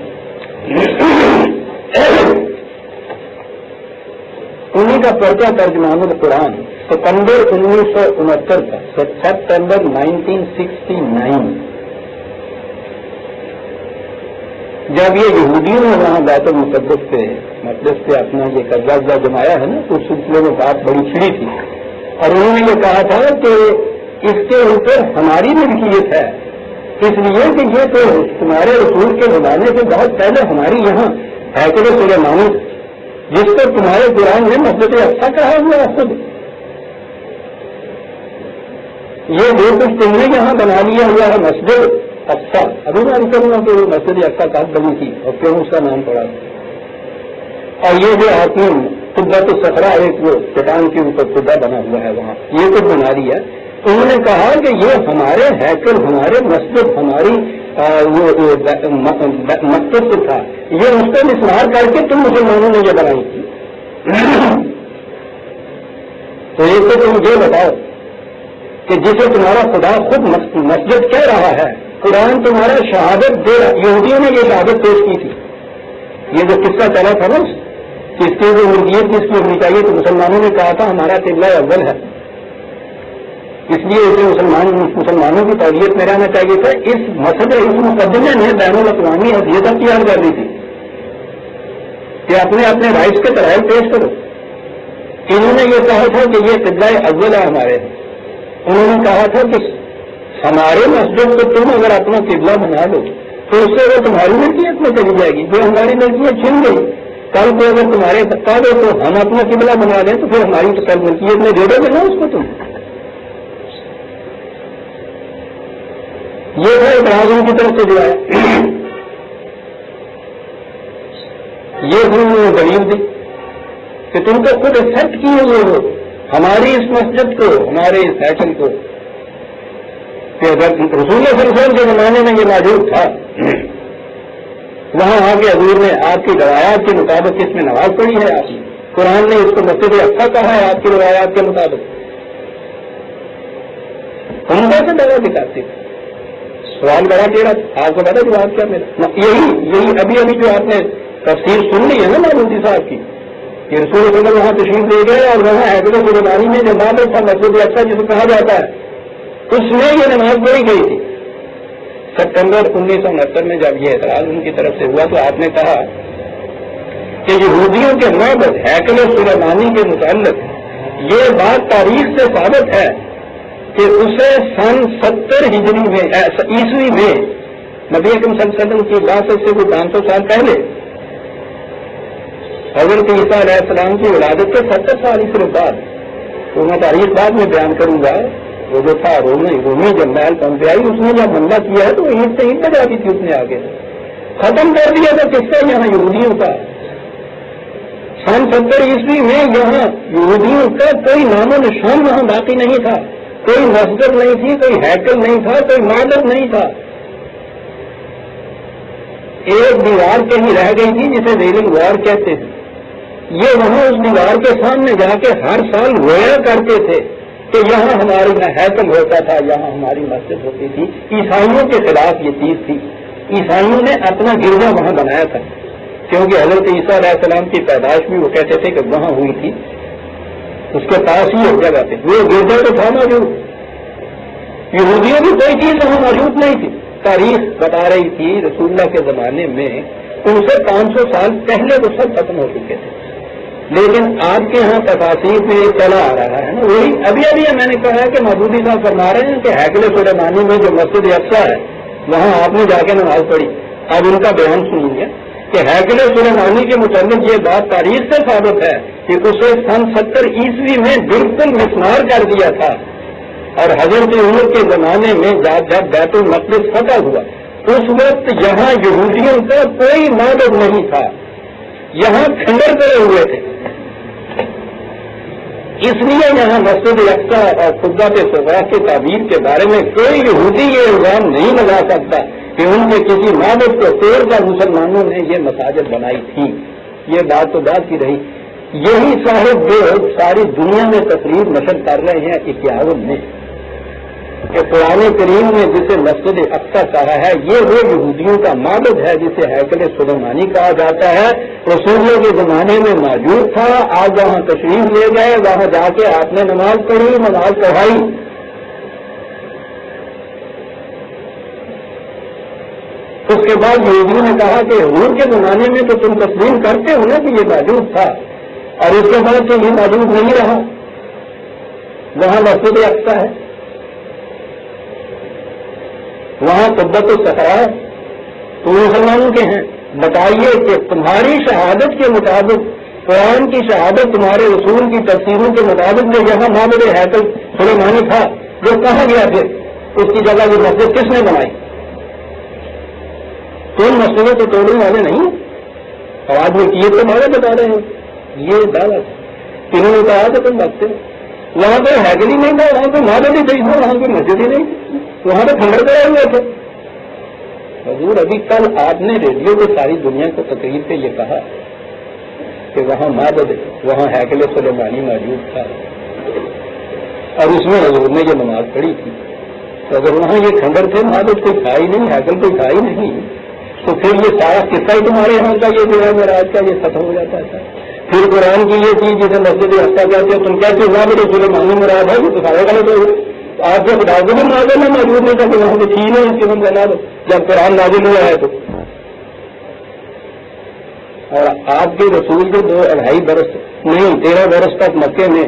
انہیں کا پرچہ ترجمان القرآن ستمبر 1969 کا، سپٹمبر 1969، جب یہ یہودیوں نے وہاں بیت المقدس پہ اپنا یہ قبضہ جمایا ہے نا، تو اس سلسلے میں بات بڑی چھڑی تھی، اور انہوں نے یہ کہا تھا کہ اس کے اوپر ہماری ملکیت ہے، اس لیے کہ یہ تو تمہارے رسول کے زمانے سے بہت پہلے ہماری یہاں ہیکل سلیمانی جس کو تمہارے قرآن میں مسجد اقصی کہا ہوا ہے خود، یہ جو کچھ تم نے یہاں بنا لیا ہوا ہے مسجد اقصی، ابھی میں کروں گا کہ وہ مسجد اقصی کب بنی تھی اور کیوں اس کا نام پڑا، اور یہ جو حکیم قبۃ الصخرہ ایک وہ چٹان کے اوپر قبہ بنا ہوا ہے وہاں، یہ کچھ بنا لیا۔ انہوں نے کہا کہ یہ ہمارے ہیکل، ہمارے مسجد، ہماری مقصد تھا، یہ اس کو مسمار کر کے تم مسلمانوں نے یہ بنائی تھی۔ تو یہ تو تم یہ بتاؤ کہ جسے تمہارا خدا خود مسجد کہہ رہا ہے، قرآن تمہارا شہادت دے رہا، یہودیوں نے یہ شہادت پیش کی تھی، یہ جو قصہ چلا تھا نا کہ اس کی جو ملکیت کس کی ہونی چاہیے، تو مسلمانوں نے کہا تھا ہمارا قبلہ اول ہے، اس لیے اسے مسلمانوں کی تربیت میں رہنا چاہیے تھا۔ اس مسئلے اس مقدمے نے بین الاقوامی حیثیت اختیار کر لی تھی کہ اپنے اپنے رائٹس کے دلائل پیش کرو۔ انہوں نے یہ کہا تھا کہ یہ قبلہ اول ہے ہمارے، انہوں نے کہا تھا کہ ہمارے مسجد کو تم اگر اپنا قبلہ بنا لو تو اس سے وہ تمہاری ملکیت میں چلی جائے گی، جو ہماری ملکیت چھن گئی، کل کو اگر تمہارے بتا دو تو ہم اپنا قبلہ بنا لیں تو پھر ہماری تو کل ملکیت میں دے دو گے نا اس کو تم۔ یہ ہے اعتراض ان کی طرف سے جو ہے، یہ انہوں نے دلیل دی کہ تم کو خود ایکسپٹ کیے ہوئے ہو ہماری اس مسجد کو، ہمارے اس ہیکل کو، کہ اگر رسول صلی اللہ علیہ وسلم کے زمانے میں یہ موجود تھا، وہاں آ کے حضور نے آپ کی روایات کے مطابق اس میں نماز پڑھی ہے، آپ قرآن نے اس کو مسجد اقصیٰ کہا ہے آپ کی روایات کے مطابق، ہم کیسے دعویٰ دکھاتے تھے؟ سوال بڑا ٹیڑھا تھا، آپ کو پتا جواب کیا میرا؟ یہی ابھی جو آپ نے تفسیر سن لی ہے نا مودودی صاحب کی، کہ رسول صلی اللہ علیہ وسلم وہاں تشریف لے گئے اور وہاں حیدر قربانی میں جو معبد تھا مسجد اقصیٰ جسے کہا جاتا ہے، اس میں یہ نماز پڑھی گئی تھی۔ سپٹمبر 1969 میں جب یہ اعتراض ان کی طرف سے ہوا تو آپ نے کہا کہ یہودیوں کے معبد ہیکل سلیمانی کے متعلق یہ بات تاریخ سے ثابت ہے کہ اسے سن 70 ہجری میں عیسوی میں نبی اکرم صلی اللہ علیہ وسلم کی بعثت سے کوئی 500 سال پہلے حضرت عیسیٰ علیہ السلام کی ولادت کے 70 سال اس کے بعد، تو میں تاریخ بعد میں بیان کروں گا، وہ جو تھا رومی جب محل پمپیائی اس نے جب حملہ کیا ہے تو عید سے عید بجا دی تھی، اس نے آگے ختم کر دیا تھا قصہ یہاں یہودیوں کا۔ سن 70 عیسوی میں یہاں یہودیوں کا کوئی نام و نشان وہاں باقی نہیں تھا، کوئی مسجد نہیں تھی، کوئی ہیکل نہیں تھا، کوئی معبد نہیں تھا، ایک دیوار کہیں رہ گئی تھی جسے ریلنگ وار کہتے تھے۔ یہ وہاں اس دیوار کے سامنے جا کے ہر سال رویا کرتے تھے کہ یہاں ہماری ہیکل ہوتا تھا، یہاں ہماری مسجد ہوتی تھی۔ عیسائیوں کے خلاف یہ چیز تھی، عیسائیوں نے اپنا گرجا وہاں بنایا تھا، کیونکہ حضرت عیسیٰ علیہ السلام کی پیدائش بھی وہ کہتے تھے کہ وہاں ہوئی تھی، اس کے پاس ہی ایک جگہ تھی، وہ گرجا تو تھا موجود، یہودیوں کی کوئی چیز وہاں موجود نہیں تھی۔ تاریخ بتا رہی تھی رسول اللہ کے زمانے میں ان سے 500 سال پہلے وہ سب ختم ہو چکے تھے، لیکن آپ کے ہاں تفاصیر میں یہ چلا آ رہا ہے نا، وہی ابھی میں نے کہا ہے کہ مودودی صاحب فرما رہے ہیں کہ ہیکل سلیمانی میں جو مسجد اقصیٰ ہے وہاں آپ نے جا کے نماز پڑھی۔ اب ان کا بیان سنیے کہ ہیکل سلیمانی کے متعلق یہ بات تاریخ سے ثابت ہے کہ اسے سن 70 عیسوی میں بالکل مسمار کر دیا تھا، اور حضرت عمر کے زمانے میں جب بیت المقدس فتح ہوا اس وقت یہاں یہودیوں کا کوئی معبد نہیں تھا، یہاں کھنڈر پڑے ہوئے تھے، اس لیے یہاں مسجد اقصیٰ اور قبۃ صغریٰ کی تعبیر کے بارے میں کوئی یہودی یہ الزام نہیں لگا سکتا کہ ان کے کسی معبد کو توڑ کر مسلمانوں نے یہ مساجد بنائی تھی۔ یہ بات تو بات کی رہی، یہی صاحب جو ساری دنیا میں تقریر نشر کر رہے ہیں 51 میں کہ قرآن کریم نے جسے مسجد اقصیٰ کہا ہے یہ وہ یہودیوں کا معبد ہے جسے ہیکل سلیمانی کہا جاتا ہے، رسول اللہ کے زمانے میں موجود تھا، آپ وہاں تشریف لے گئے، وہاں جا کے آپ نے نماز پڑھی، نماز پڑھائی۔ اس کے بعد یہودیوں نے کہا کہ حضور کے زمانے میں تو تم تسلیم کرتے ہو نا کہ یہ موجود تھا، اور اس کے بعد تو یہ موجود نہیں رہا، وہاں مسجد اقصیٰ ہے، وہاں قبۃ الصغریٰ تو مسلمانوں کے ہیں۔ بتائیے کہ تمہاری شہادت کے مطابق، قرآن کی شہادت، تمہارے رسول کی تفسیروں کے مطابق جو یہاں معبد ہیکل سلیمانی تھا جو کہاں گیا پھر اس کی جگہ یہ مسجد کس نے بنائی؟ تم مسجدیں تو توڑنے والے نہیں، اور آج میں کیے تمہارے بتا رہے ہیں یہ دعویٰ انہوں نے کہا کہ تم بچتے وہاں پہ ہیکل ہی نہیں تھا، وہاں پہ معبد ہی نہیں تھا، وہاں پہ مسجد ہی نہیں تھی، وہاں پہ کھنڈر پڑے ہوئے تھے۔ حضور ابھی کل آپ نے ریڈیو پہ ساری دنیا کو تقریر پہ یہ کہا کہ وہاں معبد، وہاں ہیکل سلیمانی موجود تھا، اور اس میں حضور نے یہ نماز پڑھی تھی۔ تو اگر وہاں یہ کھنڈر تھے، معبد کوئی تھا ہی نہیں، ہیکل کوئی تھا ہی نہیں، تو پھر یہ سارا قصہ ہی تمہارے یہاں کا یہ جو ہے معراج کا یہ ختم ہو جاتا ہے۔ پھر قرآن کی یہ چیز جسے مسجد اقصیٰ کہتے ہیں، تم کہتے ہو معبد سلیمانی مراد ہے، تو سارے غلط ہو گئے۔ آپ جب خدا معبد میں موجود نہیں تھا کہ وہاں پہ تھی نہیں، اس کے ہم بنا دو جب قرآن نازل ہوا ہے تو۔ اور آپ کے رسول کے 2-2.5 برس نہیں 13 برس تک مکے میں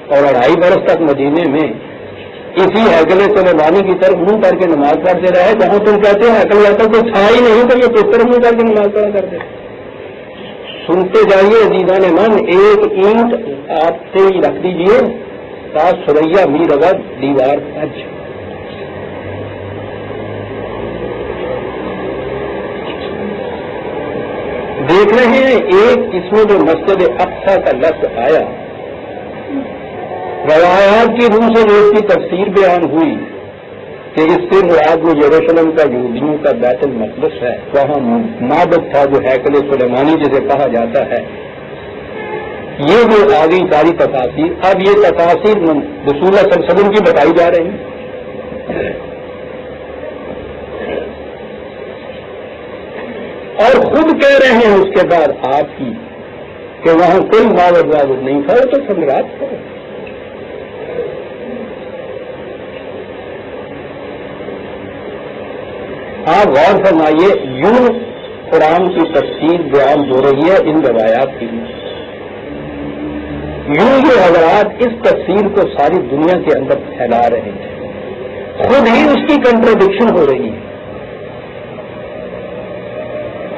اور 2.5 برس تک مدینے میں اسی ہیکل سلیمانی کی طرف منہ کر کے نماز پڑھتے رہے، جہاں تم کہتے ہیں ہیکل ویسا کوئی تھا ہی نہیں تو یہ کس طرح منہ کر کے نماز پڑھا کرتے۔ سنتے جائیے عزیزان من، ایک اینٹ آپ سے ہی رکھ دیجیے، 7 سریا میر اگر دیوار اج۔ دیکھ رہے ہیں ایک اس میں جو مسجد اقصیٰ کا لفظ آیا، روایات کی روح سے جو اس کی تفسیر بیان ہوئی کہ اس سے مراد وہ یروشلم کا یہودیوں کا بیت المقدس ہے، وہاں معبد تھا جو ہیکل سلیمانی جسے کہا جاتا ہے، یہ جو آگئی ساری تفاصیر، اب یہ تفاصیر رسول اللہ صلی اللہ علیہ وسلم کی بتائی جا رہی ہیں اور خود کہہ رہے ہیں اس کے بعد آپ کی کہ وہاں کوئی معبد وابد نہیں تھا، وہ تو سمراٹ تھا۔ آپ غور فرمائیے، یوں قرآن کی تفسیر بیان ہو رہی ہے ان روایات کی، یوں یہ حضرات اس تفسیر کو ساری دنیا کے اندر پھیلا رہے ہیں، خود ہی اس کی کنٹراڈکشن ہو رہی ہے۔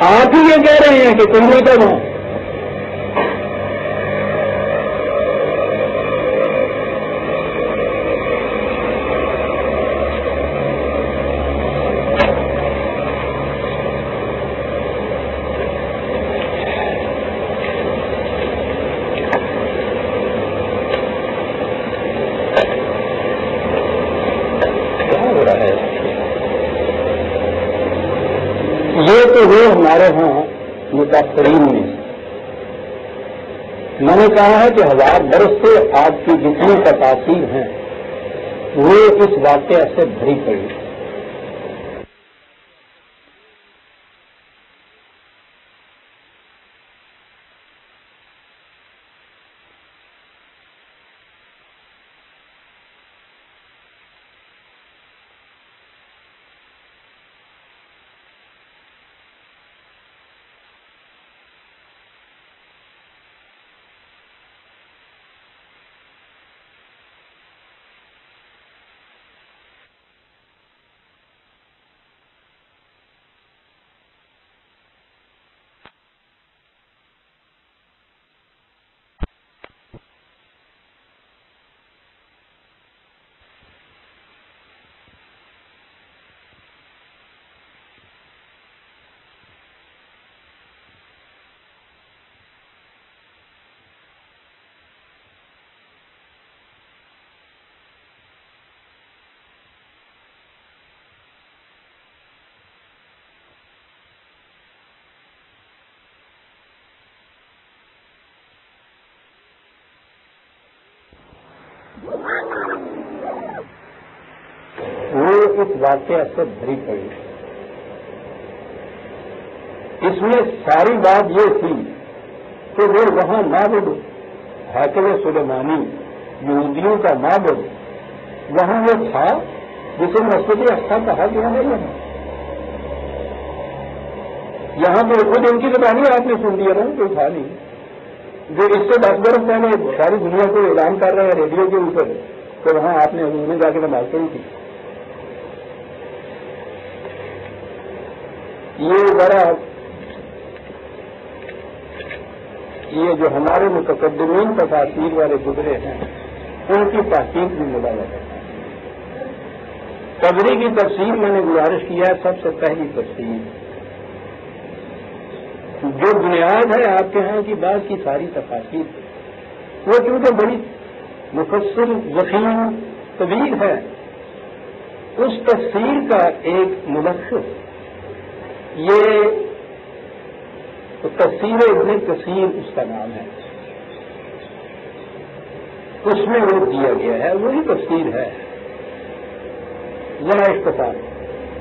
آپ ہی یہ کہہ رہے ہیں کہ کوئی نہیں تھا وہاں، ہمارے ہاں متاثرین میں نے کہا ہے کہ 1000 برس سے آپ کی جتنی تفاصیر ہیں وہ اس واقعہ سے بھری پڑی۔ وہ اس واقعہ سے بھری پڑی۔ اس میں ساری بات یہ تھی کہ وہ وہاں معبد ہیکل سلیمانی یہودیوں کا معبد وہاں وہ تھا جسے مسجد اقصی کہا گیا ہے۔ یہاں پہ خود ان کی زبانی آپ نے سن لیا نا، کوئی تھا نہیں، جو اس سے 10 برس پہلے ساری دنیا کو اعلان کر رہے ہیں ریڈیو کے اوپر، تو وہاں آپ نے حضور نے جا کے نماز پڑھی تھی۔ یہ جو ہمارے متقدمین تفاسیر والے گزرے ہیں ان کی تحقیق بھی مطالعہ کرتا ہے۔ قبری کی تفسیر میں نے گزارش کیا ہے، سب سے پہلی تفسیر جو بنیاد ہے آپ کے ہاں کی بعض کی ساری تفاسیر، وہ چونکہ بڑی مفصل ضخیم طویل ہے، اس تفسیر کا ایک ملخص یہ تفسیر ابن کثیر اس کا نام ہے، اس میں وہ دیا گیا ہے، وہی تفسیر ہے ذرا اختصار۔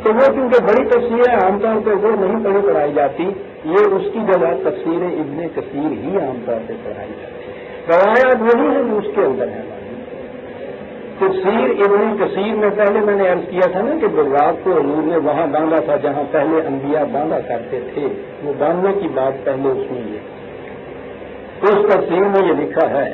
تو وہ کیونکہ بڑی تفسیر ہے، عام طور پہ وہ نہیں پڑھائی جاتی، یہ اس کی جگہ تفسیر ابن کثیر ہی عام طور پہ پڑھائی جاتی ہے۔ روایات وہی ہیں جو اس کے اندر ہے۔ تفسیر ابن کثیر میں پہلے میں نے عرض کیا تھا نا کہ رات کو حضور نے وہاں باندھا تھا جہاں پہلے انبیاء باندھا کرتے تھے، وہ باندھنے کی بات پہلے اس میں یہ اس تفسیر میں یہ لکھا ہے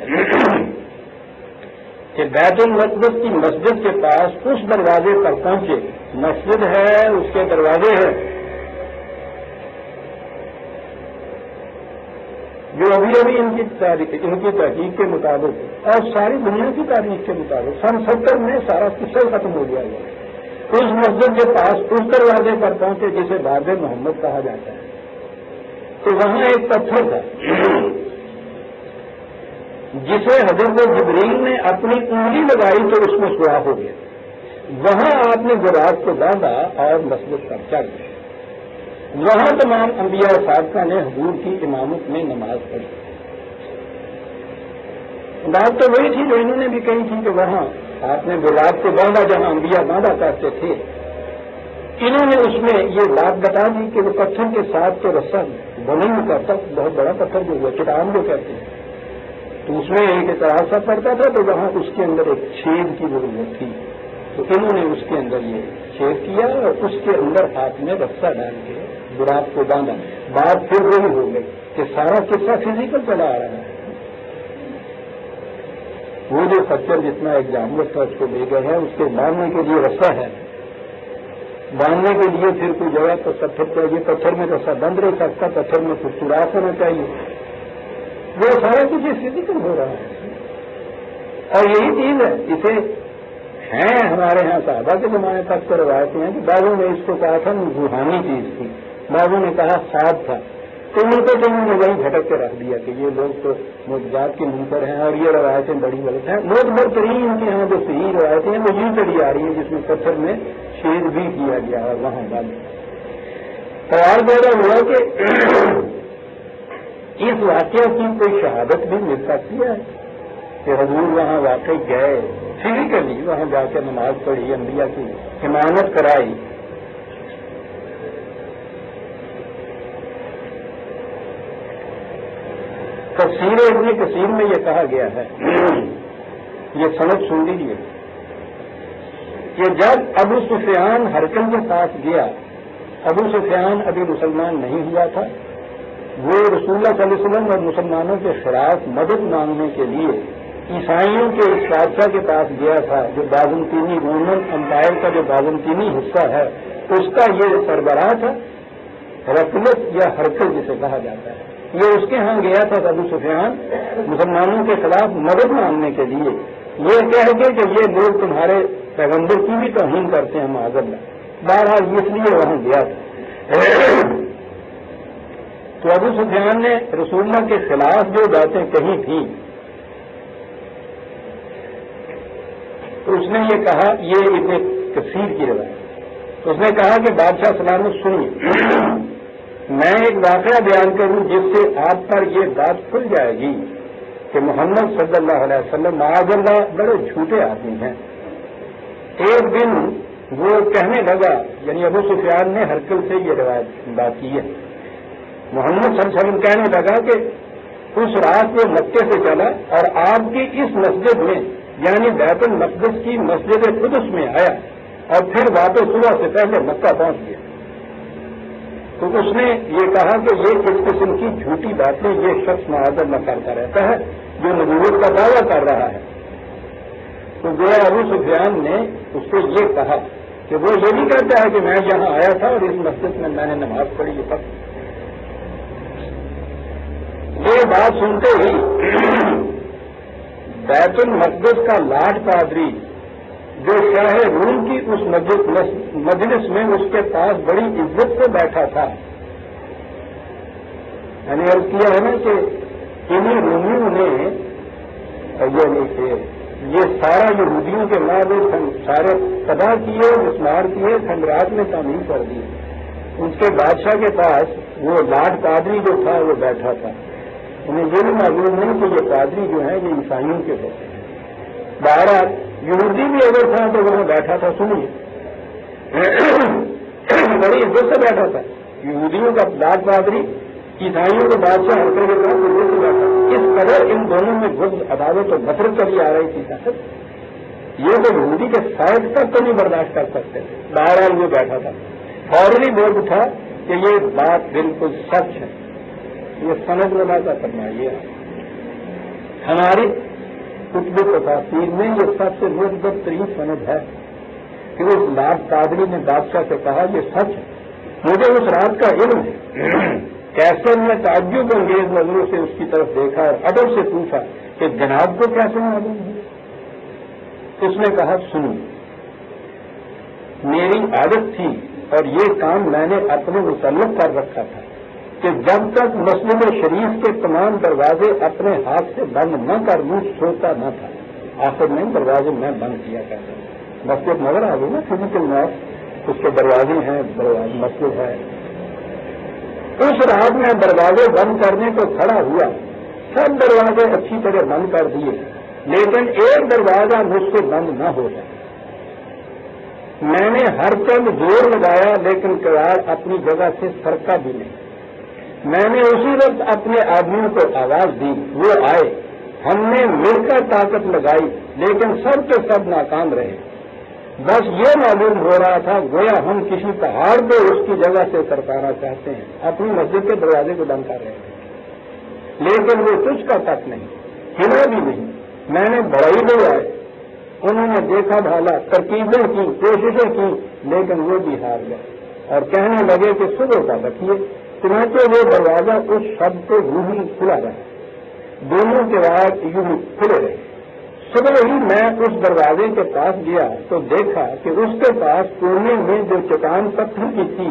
کہ بیت المقدس کی مسجد کے پاس اس دروازے پر پہنچے، مسجد ہے اس کے دروازے ہیں جو ابھی ان کی تحقیق کے مطابق اور ساری دنیا کی تاریخ کے مطابق سن 70 میں سارا قصہ ختم ہو گیا ہے۔ اس مسجد کے پاس اس دروازے پر پہنچے جسے باب محمد کہا جاتا ہے، تو وہاں ایک پتھر تھا جسے حضرت جبریل نے اپنی انگلی لگائی تو اس میں سوراخ ہو گیا۔ وہاں آپ نے براق کو باندھا اور مسجد پر چڑھ گئے. وہاں تمام انبیاء و صادقہ نے حضور کی امامت میں نماز پڑھی. بات تو وہی تھی جو انہوں نے بھی کہی تھی کہ وہاں آپ نے براق کو باندھا جہاں انبیاء باندھا کرتے تھے. انہوں نے اس میں یہ بات بتا دی کہ وہ پتھر کے ساتھ تو رسا بلند کرتا, بہت بڑا پتھر جو ہوا چٹان جو کہتے ہیں, تو اس میں ایک اعتراض سا پڑتا تھا, تو وہاں اس کے اندر ایک چھید کی ضرورت تھی. تو انہوں نے اس کے اندر یہ چھید کیا اور اس کے اندر ہاتھ میں رسا ڈال کے براق کو باندھا. بات پھر وہی ہو گئی کہ سارا قصہ فزیکل چلا آ رہا ہے. وہ جو پتھر جتنا ایک جانور تھا اس کو لے گئے ہیں, اس کے باندھنے کے لیے رسا ہے, باندھنے کے لیے پھر کوئی جگہ تو پتھر چاہیے, پتھر میں رسا بند رہ سکتا, پتھر میں کچھ سوراخ ہونا چاہیے. وہ سارا کچھ فزیکل ہو رہا ہے. اور یہی چیز ہے, اسے ہیں ہمارے یہاں صحابہ کے زمانے تک تو روایتیں ہیں کہ بعضوں نے اس کو کہا تھا روحانی چیز تھی, بعضوں نے کہا خواب تھا. تو ان کو تو انہوں نے وہیں جھٹک کے رکھ دیا کہ یہ لوگ تو معجزات کے منکر ہیں اور یہ روایتیں بڑی غلط ہیں. معتبر ترین ان کے یہاں جو صحیح روایتیں ہیں وہ یوں چلی آ رہی ہیں جس میں پتھر میں چھید بھی کیا گیا اور وہاں بند. سوال پیدا ہوا کہ اس واقعہ کی کوئی شہادت بھی مل سکتی ہے کہ حضور وہاں واقعی گئے, فزیکلی وہاں جا کے نماز پڑھی, انبیاء کی حمایت کرائی. تفسیر ابن کثیر میں یہ کہا گیا ہے, یہ سند سن لیجیے, کہ جب ابو سفیان ہرقل کے پاس گیا, ابو سفیان ابھی مسلمان نہیں ہوا تھا, وہ رسول اللہ صلی اللہ علیہ وسلم اور مسلمانوں کے خلاف مدد مانگنے کے لیے عیسائیوں کے اس بادشاہ کے پاس گیا تھا جو بازنطینی رومن امپائر کا جو بازنطینی حصہ ہے اس کا یہ سربراہ تھا, ہرقلس یا ہرقل جسے کہا جاتا ہے. یہ اس کے ہاں گیا تھا ابو سفیان مسلمانوں کے خلاف مدد مانگنے کے لیے, یہ کہہ کے کہ یہ لوگ تمہارے پیغمبر کی بھی توہین کرتے ہیں معاذ اللہ. بہرحال اس لیے وہاں گیا تھا. تو ابو سفیان نے رسول اللہ کے خلاف جو باتیں کہی تھیں تو اس نے یہ کہا, یہ ابن کثیر کی روایت, تو اس نے کہا کہ بادشاہ سلامت سنیے, میں ایک واقعہ بیان کروں جس سے آپ پر یہ بات کھل جائے گی کہ محمد صلی اللہ علیہ وسلم معاذ اللہ بڑے جھوٹے آدمی ہیں. ایک دن وہ کہنے لگا, یعنی ابو سفیان نے ہرقل سے یہ روایت بات کی ہے, محمد صلی اللہ علیہ وسلم کہنے لگا کہ اس رات وہ مکے سے چلا اور آپ کی اس مسجد میں یعنی بیت المقدس کی مسجد قدس میں آیا اور پھر واپس صبح سے پہلے مکہ پہنچ گیا. تو اس نے یہ کہا کہ یہ کس قسم کی جھوٹی باتیں یہ شخص معاذ اللہ کرتا رہتا ہے جو نبوت کا دعویٰ کر رہا ہے. تو گویا ابو سفیان نے اس کو یہ کہا کہ وہ یہ بھی کہتا ہے کہ میں یہاں آیا تھا اور اس مسجد میں نے نماز پڑھی. یہ بات سنتے ہی بیت المقدس کا لاٹ پادری جو شاہ روم کی اس مجلس میں اس کے پاس بڑی عزت سے بیٹھا تھا, میں نے عرض کیا ہے نا کہ انہیں رومیوں نے یہ سارا یہودیوں کے ماں سارے تباہ کیے, مسمار کیے, کھنڈرات میں تعمیر کر دی. اس کے بادشاہ کے پاس وہ لاٹ پادری جو تھا وہ بیٹھا تھا. انہیں یہ بھی معلوم نہیں کہ یہ پادری جو ہیں یہ عیسائیوں کے ہوتے ہیں. بہرحال یہودی بھی اگر تھا تو وہاں بیٹھا تھا. سنیے, بڑی عزت سے بیٹھا تھا. یہودیوں کا لاٹ پادری عیسائیوں کے بادشاہ ہرقل کے ساتھ عزت سے بیٹھا. اس قدر ان دونوں میں بغض عداوت اور نفرت چلی آ رہی تھی. یہ تو یہودی کے سائز تک تو نہیں برداشت کر سکتے. بہرحال وہ بیٹھا تھا. فوراً بول اٹھا کہ یہ بات بالکل سچ ہے. یہ سند میں کا فرمائیے, ہماری کتب تفاسیر میں یہ سب سے مثبت ترین سند ہے کہ اس لاٹ پادری نے بادشاہ سے کہا یہ سچ ہے. مجھے اس رات کا علم ہے. کیسے میں تعجب انگیز نظروں سے اس کی طرف دیکھا اور ادب سے پوچھا کہ جناب کو کیسے معلوم ہے. اس نے کہا سنو, میری عادت تھی اور یہ کام میں نے اپنے متعلق کر رکھا تھا کہ جب تک مسجد شریف کے تمام دروازے اپنے ہاتھ سے بند نہ کر لوں سوتا نہ تھا. آخر میں دروازے میں بند کیا کرتا. مسجد نظر آ گئی نا، فزیکل میپ، اس کے دروازے ہیں، مسجد ہے. اس رات میں دروازے بند کرنے کو کھڑا ہوا، سب دروازے اچھی طرح بند کر دیے، لیکن ایک دروازہ مجھ سے بند نہ ہو جائے. میں نے ہر چند زور لگایا لیکن کیوڑ اپنی جگہ سے سرکا بھی نہیں. میں نے اسی وقت اپنے آدمیوں کو آواز دی، وہ آئے، ہم نے مل کر طاقت لگائی، لیکن سب کے سب ناکام رہے. بس یہ معلوم ہو رہا تھا گویا ہم کسی پہاڑ پہ اس کی جگہ سے سرکانا چاہتے ہیں، اپنی مسجد کے دروازے کو بند کر رہے ہیں، لیکن وہ تجھ کا تک نہیں، ہلا بھی نہیں. میں نے بڑائی لگائے، انہوں نے دیکھا بھالا، ترکیبیں کی، کوششیں کی، لیکن وہ بھی ہار گئے اور کہنے لگے کہ صبح کا رکھیے. چنانچہ وہ دروازہ اس شب کو یوں ہی کھلا رہا، دونوں کے بعد یوں ہی کھلے رہے. صبح ہی میں اس دروازے کے پاس گیا تو دیکھا کہ اس کے پاس کونے میں جو چٹان پتھر کی تھی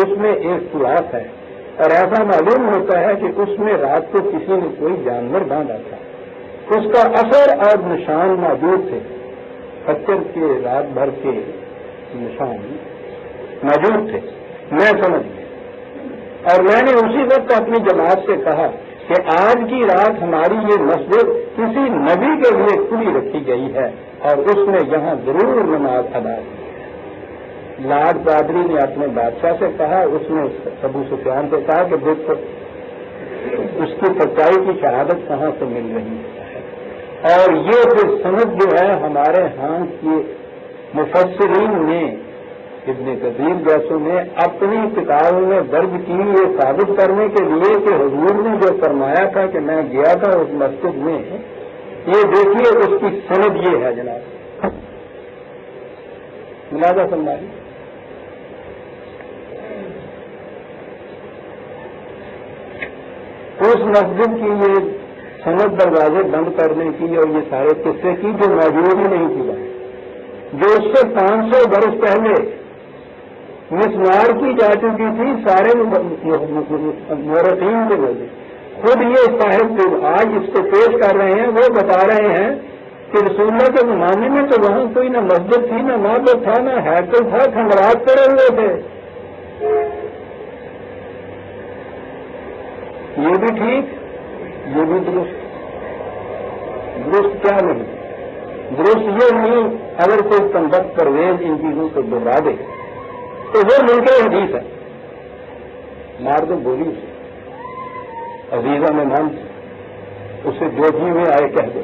اس میں ایک سوراخ ہے، اور ایسا معلوم ہوتا ہے کہ اس میں رات کو کسی نے کوئی جانور باندھا تھا. اس کا اثر اور نشان موجود تھے، پتھر کے رات بھر کے نشان موجود تھے. میں سمجھ گیا اور میں نے اسی وقت اپنی جماعت سے کہا کہ آج کی رات ہماری یہ مسجد کسی نبی کے لیے کھلی رکھی گئی ہے اور اس نے یہاں ضرور نماز ادا کی ہے. لارڈ پادری نے اپنے بادشاہ سے کہا، اس نے ابو سفیان سے کہا کہ دیکھو اس کی سچائی کی شہادت کہاں سے مل رہی ہے. اور یہ پھر سند جو ہے ہمارے ہاں کے مفسرین نے، ابن کثیر جیسوں نے اپنی کتابوں میں درج کی، یہ ثابت کرنے کے لیے کہ حضور نے جو فرمایا تھا کہ میں گیا تھا اس مسجد میں، یہ دیکھیے اس کی سند یہ ہے جناب. ملازہ سمجھائیں، اس مسجد کی یہ سند دروازے بند کرنے کی اور یہ سارے قصے کی جو موجود ہی نہیں تھی، جو اس سے 500 برس پہلے مسمار کی جا چکی تھی، سارے مورخین کے بولے. خود یہ صاحب جو آج اس کو پیش کر رہے ہیں وہ بتا رہے ہیں کہ رسول اللہ کے زمانے میں تو وہاں کوئی نہ مسجد تھی، نہ معبد تھا، نہ ہیکل تھا، کھنڈرات پڑے ہوئے تھے. یہ بھی ٹھیک، یہ بھی درست. درست کیا نہیں؟ درست یہ نہیں اگر کوئی کمبخت پرویز ان چیزوں کو دوہرا دے تو وہ منکر حدیث ہے. مار دو گولی سے، عزیزہ میں مان اسے جو جی میں آئے کہہ دو،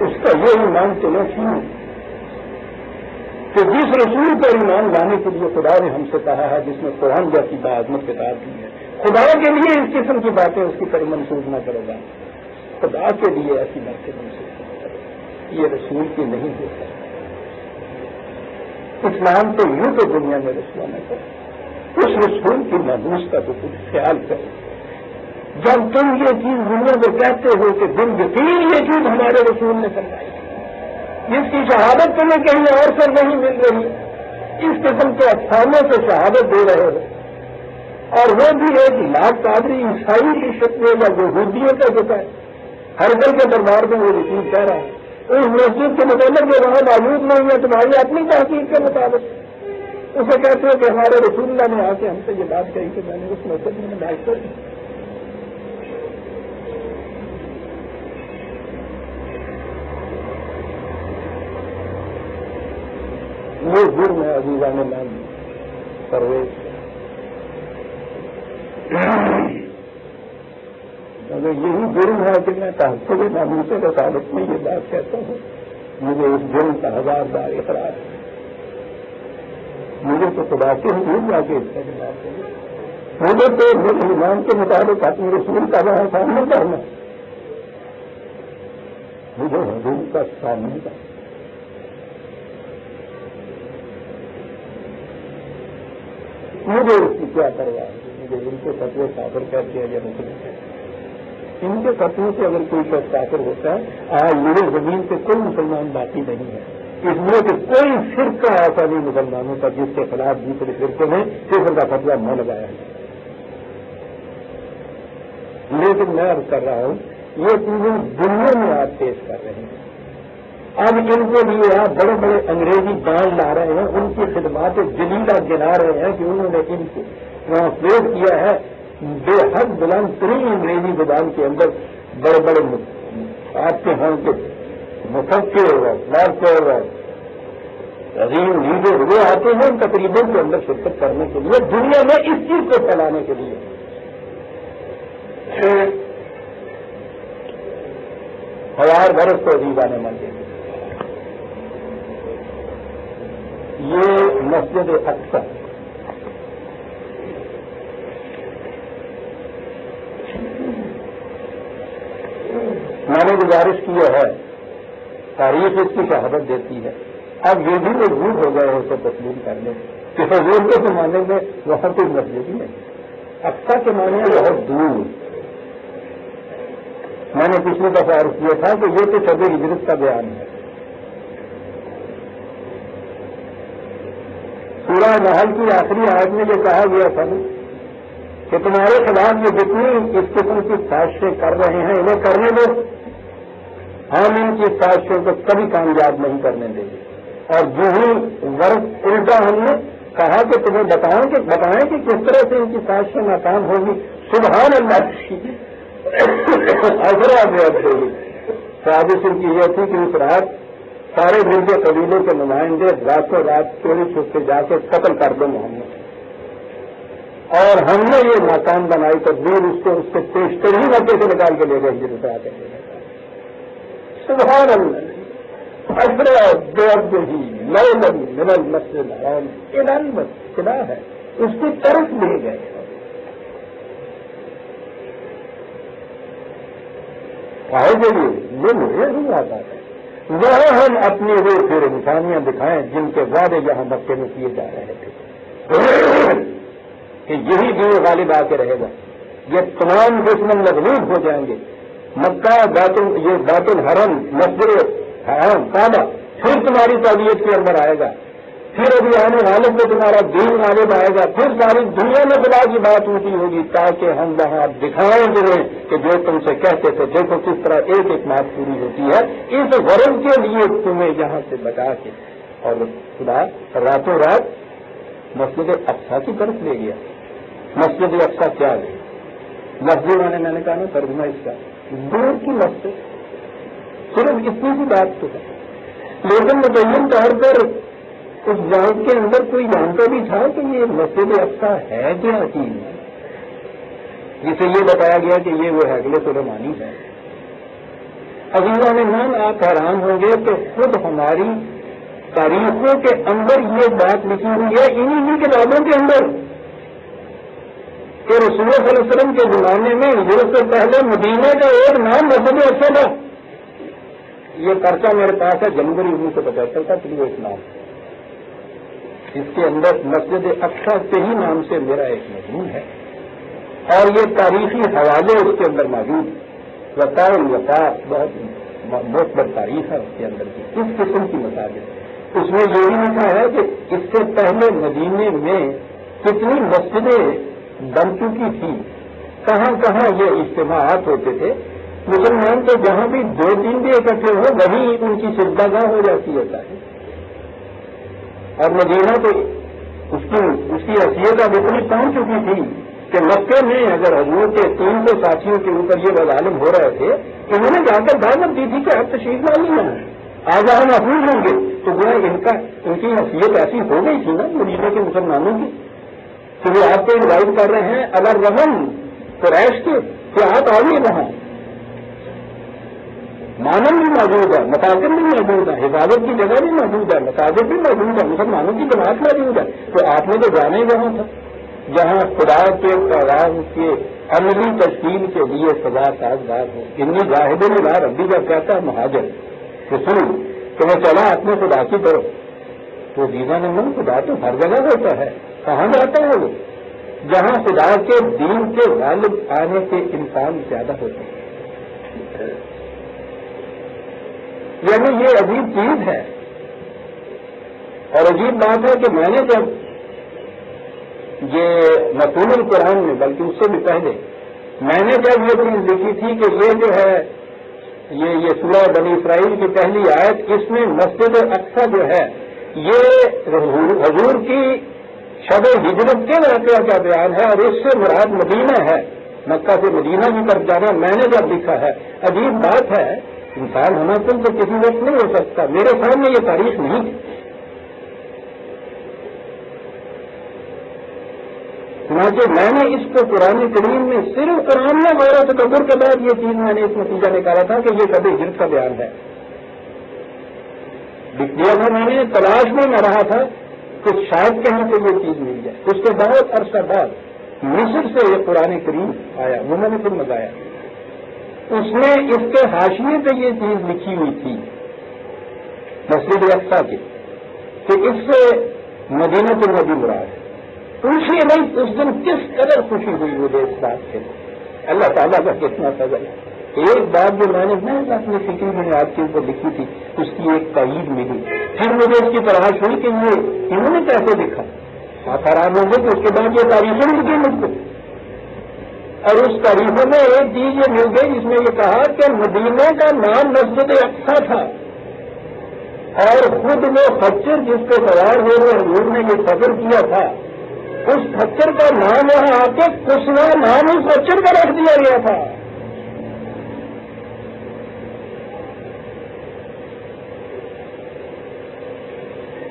اس کا یہ ایمان چلو کیوں کہ جس رسول کا ایمان لانے کے لیے خدا نے ہم سے کہا ہے، جس میں قرآن جیسی باعظمت کتاب دی ہے، خدا کے لیے اس قسم کی باتیں اس کی طرف منسوخ نہ کرے گا. خدا کے لیے ایسی باتیں منسوخ نہ کرے، یہ رسول کی نہیں ہو سکتی. اسلام تو یوں تو دنیا میں رسوا نہ کرے، اس رسول کی ناموس کا تو کچھ خیال کرے. جب تم یہ چیز دنیا میں کہتے ہو کہ دن یقین یہ چیز ہمارے رسول نے سمجھائی، جس کی شہادت تمہیں کہیں اور سے نہیں مل رہی، اس قسم کے افسانوں سے شہادت دے رہے ہو، اور وہ بھی ایک لاکھ قادری عیسائی کی شکل یا یہودیوں کا جو ہے ہر دل کے دربار میں وہ یقین کہہ رہا ہے. اس مسجد کے متعلق جو وہاں موجود نہیں ہے تمہاری اپنی تحقیق کے مطابق اسے کہتے ہو کہ ہمارے رسول اللہ نے آ کے ہم سے یہ بات کہی کہ میں نے اس مسجد میں نماز پڑھی. وہ جرم ہے عزیزان نام پرویز. اگر یہی جرم ہے کہ میں تحفظ ناموسے کے تعلق میں یہ بات کہتا ہوں، مجھے اس جرم کا 1000 بار اقرار ہے. مجھے تو خدا کے حضور جا کے اس کا جواب دیں، مجھے تو میرے ایمان کے مطابق اپنے رسول کا وہاں سامنے کرنا، مجھے حضور کا سامنے کرنا. مجھے اس کی کیا پرواہ ہے؟ مجھے ان کے فتوے کافر کہتے ہیں یا مسلم کہتے ہیں. ان کے فتووں سے اگر کوئی شخص کافر ہوتا ہے، آج میرے زمین پہ کوئی مسلمان باقی نہیں ہے، اس لیے کہ کوئی فرقہ ایسا نہیں مسلمانوں کا جس کے خلاف دوسرے فرقے میں کفر کا فتویٰ نہ لگایا ہے. لیکن میں عرض کر رہا ہوں یہ چیزیں دنیا میں آپ پیش کر رہے ہیں، اب ان کے لیے آپ بڑے بڑے انگریزی بانڈ لا رہے ہیں، ان کی خدمات جلیلہ گنا رہے ہیں کہ انہوں نے ان کو ٹرانسلیٹ کیا ہے بے حد بلند ترین انگریزی زبان کے اندر بڑے بڑے آپ کے ہاں کے مفکر اور عظیم لیڈر وہ آتے ہیں ان تقریبوں کے اندر شرکت کرنے کے لیے، دنیا میں اس چیز کو پھیلانے کے لیے۔ ہزار برس کو عزیز آنے مانتے ہیں۔ یہ مسجد اقصی میں نے گزارش کی ہے، تاریخ اس کی شہادت دیتی ہے، اب یہ بھی مجبور ہو گئے اسے تسلیم کرنے کہ حضور کے زمانے میں وہاں کوئی مسجد ہی نہیں، اقصی کے معنی بہت دور۔ میں نے پچھلی دفعہ عرض کیا تھا کہ یہ تو شب ہجرت کا بیان ہے۔ سورہ نحل کی آخری آیت میں یہ کہا گیا تھا کہ تمہارے خلاف یہ جتنی اس قسم کی سازشیں کر رہے ہیں انہیں کرنے دو، ہم ان کی سازشوں کو کبھی کامیاب نہیں کرنے دیں گے۔ اور جو ہی ورق الٹا ہم نے کہا کہ تمہیں بتائیں کہ کس طرح سے ان کی سازشیں ناکام ہوگی، سبحان اللہ کی ہوگی۔ سازش ان کی یہ تھی کہ اس رات سارے مل کے قبیلوں کے نمائندے راتوں رات چوری چھپ کے جا کے قتل کر دیں محمد، اور ہم نے یہ ناکام بنائی تدبیر اس سے پیشتر ہی موقع سے نکال کے لے گئے ہجرت آ کے۔ سبحان اللہ، اسرا بعبدہ لیلا من المسجد الحرام الى المسجد خدا ہے، اس کی طرف لے گئے۔ کہے کے لیے یہ مجھے نہیں آتا ہے، وہاں ہم اپنی وہ پھر نشانیاں دکھائیں جن کے وعدے یہاں مکے میں کیے جا رہے تھے کہ یہی دین غالب آ کے رہے گا، یہ تمام دشمن مغلوب ہو جائیں گے، مکہ بیت الحرم مسجد حرام کعبہ پھر تمہاری تعبیت کے اندر آئے گا، پھر ابھی آنے والے میں تمہارا دین غالب آئے گا، پھر ساری دنیا میں خدا کی بات اونچی ہوگی تاکہ ہم وہاں دکھائیں تمہیں کہ جو تم سے کہتے تھے دیکھو کس طرح ایک ایک بات پوری ہوتی ہے۔ اس غرض کے لیے تمہیں یہاں سے بچا کے اور خدا راتوں رات مسجد اقصی کی طرف لے گیا۔ مسجد اقصی کیا ہے؟ مسجد میں نے کہا نا ترجمہ اس کا دور کی مسجد، صرف اتنی سی بات تو ہے، لیکن متعین طور پر اس جانچ کے اندر کوئی جانتا بھی تھا کہ یہ مسجد اقصی ہے کیا چیز، جسے یہ بتایا گیا کہ یہ وہ ہیکل سلیمانی ہے۔ عزیزان مان، آپ حیران ہوں گے کہ خود ہماری تاریخوں کے اندر یہ بات لکھی ہوئی ہے انہی کتابوں کے اندر کہ رسول اللہ صلی اللہ علیہ وسلم کے زمانے میں ہجرت سے پہلے مدینے کا ایک نام مسجد اقصی تھا۔ یہ پرچہ میرے پاس ہے جنوری 1975 کا طلوع اسلام، اس کے اندر مسجد اقصی کے ہی نام سے میرا ایک مضمون ہے، اور یہ تاریخی حوالے اس کے اندر موجود ہیں۔ وفاء الوفاء بہت بڑی تاریخ ہے اس کے اندر کی، اس قسم کی مساجد۔ اس میں یہ بھی لکھا ہے کہ اس سے پہلے مدینے میں کتنی مسجدیں بن چکی تھی، کہاں کہاں یہ اجتماعات ہوتے تھے، مسلمان تو جہاں بھی 2-3 بھی اکٹھے ہو وہیں ان کی سجدہ گاہ ہو جاتی ہے۔ اور مدینہ تو اس کی حیثیت اب اتنی پہنچ چکی تھی کہ مکے میں اگر حضور کے 300 ساتھیوں کے اوپر یہ مظالم ہو رہے تھے، انہوں نے جا کر دعوت دی تھی کہ آپ تشریف لا لینا ہے، آج ہم محفوظ ہوں گے، تو گویا ان کی حیثیت ایسی ہو گئی تھی نا مدینہ کے مسلمانوں کی کہ وہ آپ کو انوائٹ کر رہے ہیں اگر رحم قریش کے کہ آپ آئیے وہاں، مانن بھی موجود ہے، مساجد بھی موجود ہے، حفاظت کی جگہ بھی موجود ہے، مساجد بھی موجود ہے، مسلمانوں کی جماعت موجود ہے، تو آپ نے تو جانا ہی وہاں تھا جہاں خدا کے پیغام کے عملی تشکیل کے لیے سزا سازگار ہو۔ انی جاہد اللہ ربی کا کہتا ہے مہاجر رسول کہ میں چلا اپنے خدا کی طرف، تو دینا نے من خدا تو ہر جگہ ہوتا ہے، کہاں جاتا ہے وہ؟ جہاں خدا کے دین کے غالب آنے کے امکان زیادہ ہوتے ہیں۔ یعنی یہ عجیب چیز ہے، اور عجیب بات ہے کہ میں نے جب یہ مفہوم القرآن میں، بلکہ اس سے بھی پہلے میں نے جب یہ چیز لکھی تھی کہ یہ جو ہے یہ سورہ بنی اسرائیل کی پہلی آیت، اس میں مسجد اقصی جو ہے یہ حضور کی شب ہجرت کے واقعہ کا بیان ہے، اور اس سے مراد مدینہ ہے، مکہ سے مدینہ کی طرف جانا میں نے جب لکھا ہے۔ عجیب بات ہے، انسان ہونا تو کسی وقت نہیں ہو سکتا، میرے سامنے یہ تاریخ نہیں تھی، چنانچہ میں نے اس کو قرآن کریم میں صرف قرآن میں غور و تدبر کے بعد یہ چیز میں نے اس نتیجہ نکالا تھا کہ یہ شب ہجرت کا بیان ہے۔ لکھ دیا تھا میں نے، تلاش میں رہا تھا کہ شاید کہیں سے یہ چیز مل جائے۔ اس کے بہت عرصہ بعد مصر سے یہ قرآن کریم آیا، وہ میں نے پھر منگایا، اس میں اس کے حاشیے پہ یہ چیز لکھی ہوئی تھی مسجد اقصی کی کہ اس سے مدینہ النبی مراد ہے۔ خوشی نہیں، اس دن کس قدر خوشی ہوئی مجھے اس بات سے، اللہ تعالیٰ کا کتنا فضل ہے۔ ایک بات جو میں نے اپنی فکری بنیاد کے اوپر لکھی تھی، اس کی ایک تائید ملی، پھر مجھے اس کی تلاش ہوئی کہ یہ انہوں نے کیسے لکھا، آپ حیران ہوں گے کہ اس کے بعد یہ تاریخیں مل گئی مجھ کو، اور اس تاریخوں میں ایک چیز یہ مل گئی جس میں یہ کہا کہ مدینہ کا نام مسجد اقصی تھا، اور خود وہ خچر جس پہ سوار ہو کر حضور نے یہ سفر کیا تھا، اس خچر کا نام وہاں آ کے کسوا نام اس خچر کا رکھ دیا گیا تھا۔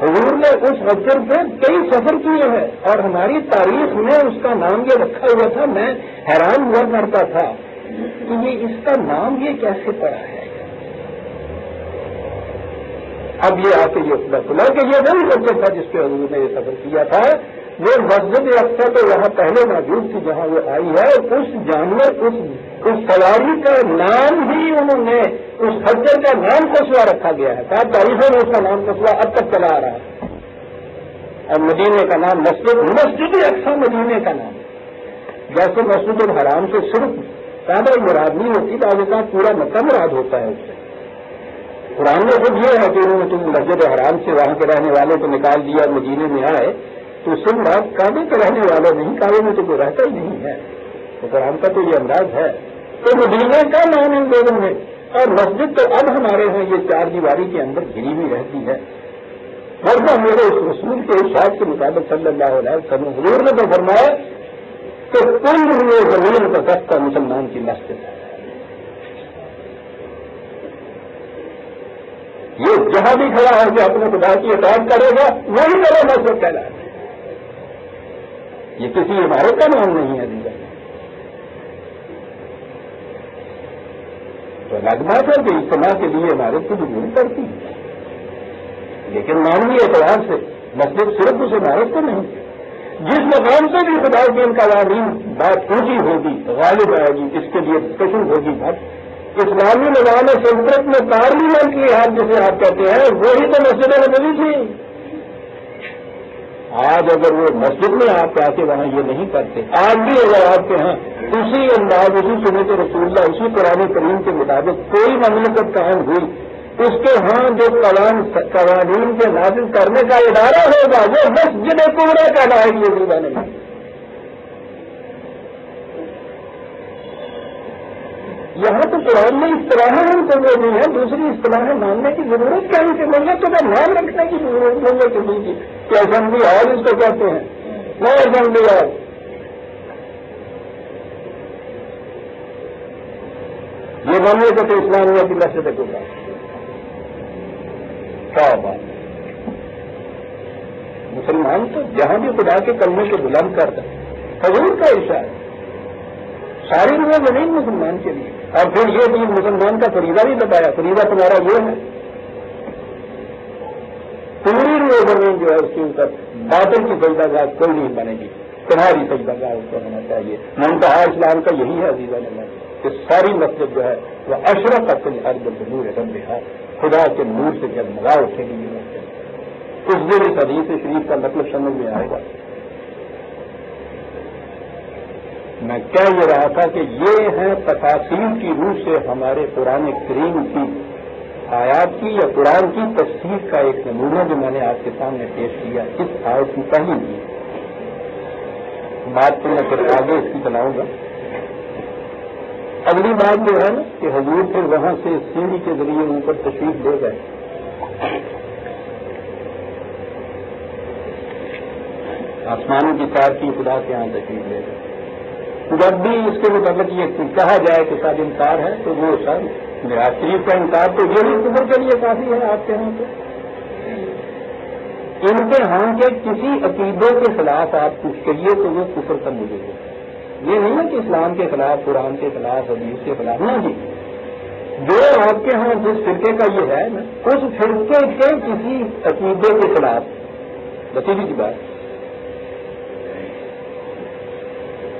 حضور نے اس خچر پہ کئی سفر کیے ہیں، اور ہماری تاریخ میں اس کا نام یہ رکھا ہوا تھا۔ میں حیران ہوا کرتا تھا کہ یہ اس کا نام یہ کیسے پڑا ہے۔ اب یہ آ کے یہ پتا چلا کہ یہ وہی خچر تھا جس پہ حضور نے یہ سفر کیا تھا۔ وہ مسجد اقصی تو وہاں پہلے موجود تھی جہاں وہ آئی ہے، اور اس جانور اس سواری کا نام ہی انہوں نے، اس خچر کا نام کسوا رکھا گیا ہے۔ کہا تاریخوں میں اس کا نام کسوا اب تک چلا آ رہا ہے، اور مدینے کا نام مسجد اقصی مدینے کا نام، جیسے مسجد الحرام سے صرف کعبہ مراد نہیں ہوتی، بعض اوقات پورا مکہ مراد ہوتا ہے اس سے۔ قرآن میں خود یہ ہے کہ انہوں نے تم مسجد الحرام سے وہاں کے رہنے والوں کو نکال دیا اور مدینے میں آئے، تو اس سے مراد کعبے کے رہنے والے نہیں، کعبے میں تو کوئی رہتا ہی نہیں ہے، تو قرآن کا تو یہ انداز ہے۔ تو مدینے کا نام ان لوگوں نے، اور مسجد تو اب ہمارے ہیں یہ چار دیواری کے اندر گھری ہوئی رہتی ہے، ورنہ میرے اس رسول کے ارشاد کے مطابق صلی اللہ علیہ وسلم حضور نے تو فرمایا کہ کل ہوئے زمین پر سستا مسلمان کی مسجد ہے۔ یہ جہاں بھی کھڑا ہے کہ اپنے خدا کی اطاعت کرے گا وہی میرا مسجد کہلائے گا، یہ کسی عمارت کا نام نہیں ہے دیگر۔ تو الگ بات ہے کہ اجتماع کے لیے عمارت کی ضرورت پڑتی ہے، لیکن مانوی اعتبار سے مسجد صرف اس عمارت کو نہیں، جس مقام سے بھی خدا کے ان قوانین بات اونچی ہوگی غالب آئے گی، اس کے لیے ڈسکشن ہوگی۔ بات اسلامی نظام سلطنت میں پارلیمنٹ کی حال جسے آپ کہتے ہیں وہی تو مسجد نبوی تھی۔ آج اگر وہ مسجد میں آپ کے آتے وہاں یہ نہیں کرتے، آج بھی اگر آپ کے ہاں اسی انداز، اسی سنت رسول اللہ، اسی قرآن کریم کے مطابق کوئی مملکت قائم ہوئی، اس کے ہاں جو قوانین کے نافذ کرنے کا ادارہ ہوگا وہ مسجد کبریٰ کہلائے گی یہ زبانیں۔ یہاں تو قرآن میں اصطلاحیں ہم کو وہ نہیں ہے، دوسری اصطلاحیں ماننے کی ضرورت کیا ہے کہ مجھے تو نام رکھنے کی ضرورت نہیں ہے کسی کی کہ اسمبلی ہال اس کو کہتے ہیں، نو اسمبلی ہال۔ یہ مملکت اسلامیہ کی مسجد کبریٰ، کیا بات۔ مسلمان تو جہاں بھی خدا کے کلمے کو بلند کرتا ہے، حضور کا ارشاد ساری روح زمین مسلمان کے لیے، اور پھر یہ چیز مسلمان کا فریضہ بھی بتایا، فریضہ تمہارا یہ ہے، پوری روح زمین جو ہے اس کے اوپر باطل کی سجدہ گاہ کوئی نہیں بنے گی، تمہاری سجدہ گاہ اس کو ہونا چاہیے۔ منتہا اسلام کا یہی ہے عزیزان اللہ کہ ساری مسجد جو ہے وہ اشرقت الارض بنور ربہا، خدا کے نور سے جگمگا اٹھے گی یہ مسجد۔ اس دن اس حدیث شریف کا مطلب سمجھ میں آئے گا۔ میں کہہ یہ رہا تھا کہ یہ ہے تفاصیل کی روح سے ہمارے قرآن کریم کی آیات کی یا قرآن کی تفسیر کا ایک نمونہ جو میں نے آپ کے سامنے پیش کیا۔ اس آیت کی پہلی بات تو میں پھر آگے اس کی بناؤں گا۔ اگلی بات جو ہے نا کہ حضور پھر وہاں سے سیڑھی کے ذریعے اوپر تشریف لے گئے، آسمانوں کی سیر کی، خدا کے یہاں تشریف لے گئے۔ جب بھی اس کے متعلق یہ کہا جائے کہ سب انکار ہے تو وہ سب معراج شریف کا انکار تو یہ بھی کفر کے لیے کافی ہے آپ کے ہاں تو ان کے ہاں کے کسی عقیدے کے خلاف آپ کچھ کہیے تو وہ کفر کا مجھے گا۔ یہ نہیں ہے کہ اسلام کے خلاف، قرآن کے خلاف، حدیث کے خلاف، نہ جی، جو آپ کے ہاں جس فرقے کا یہ ہے نا اس فرقے کے کسی عقیدے کے خلاف بتیجی کی بات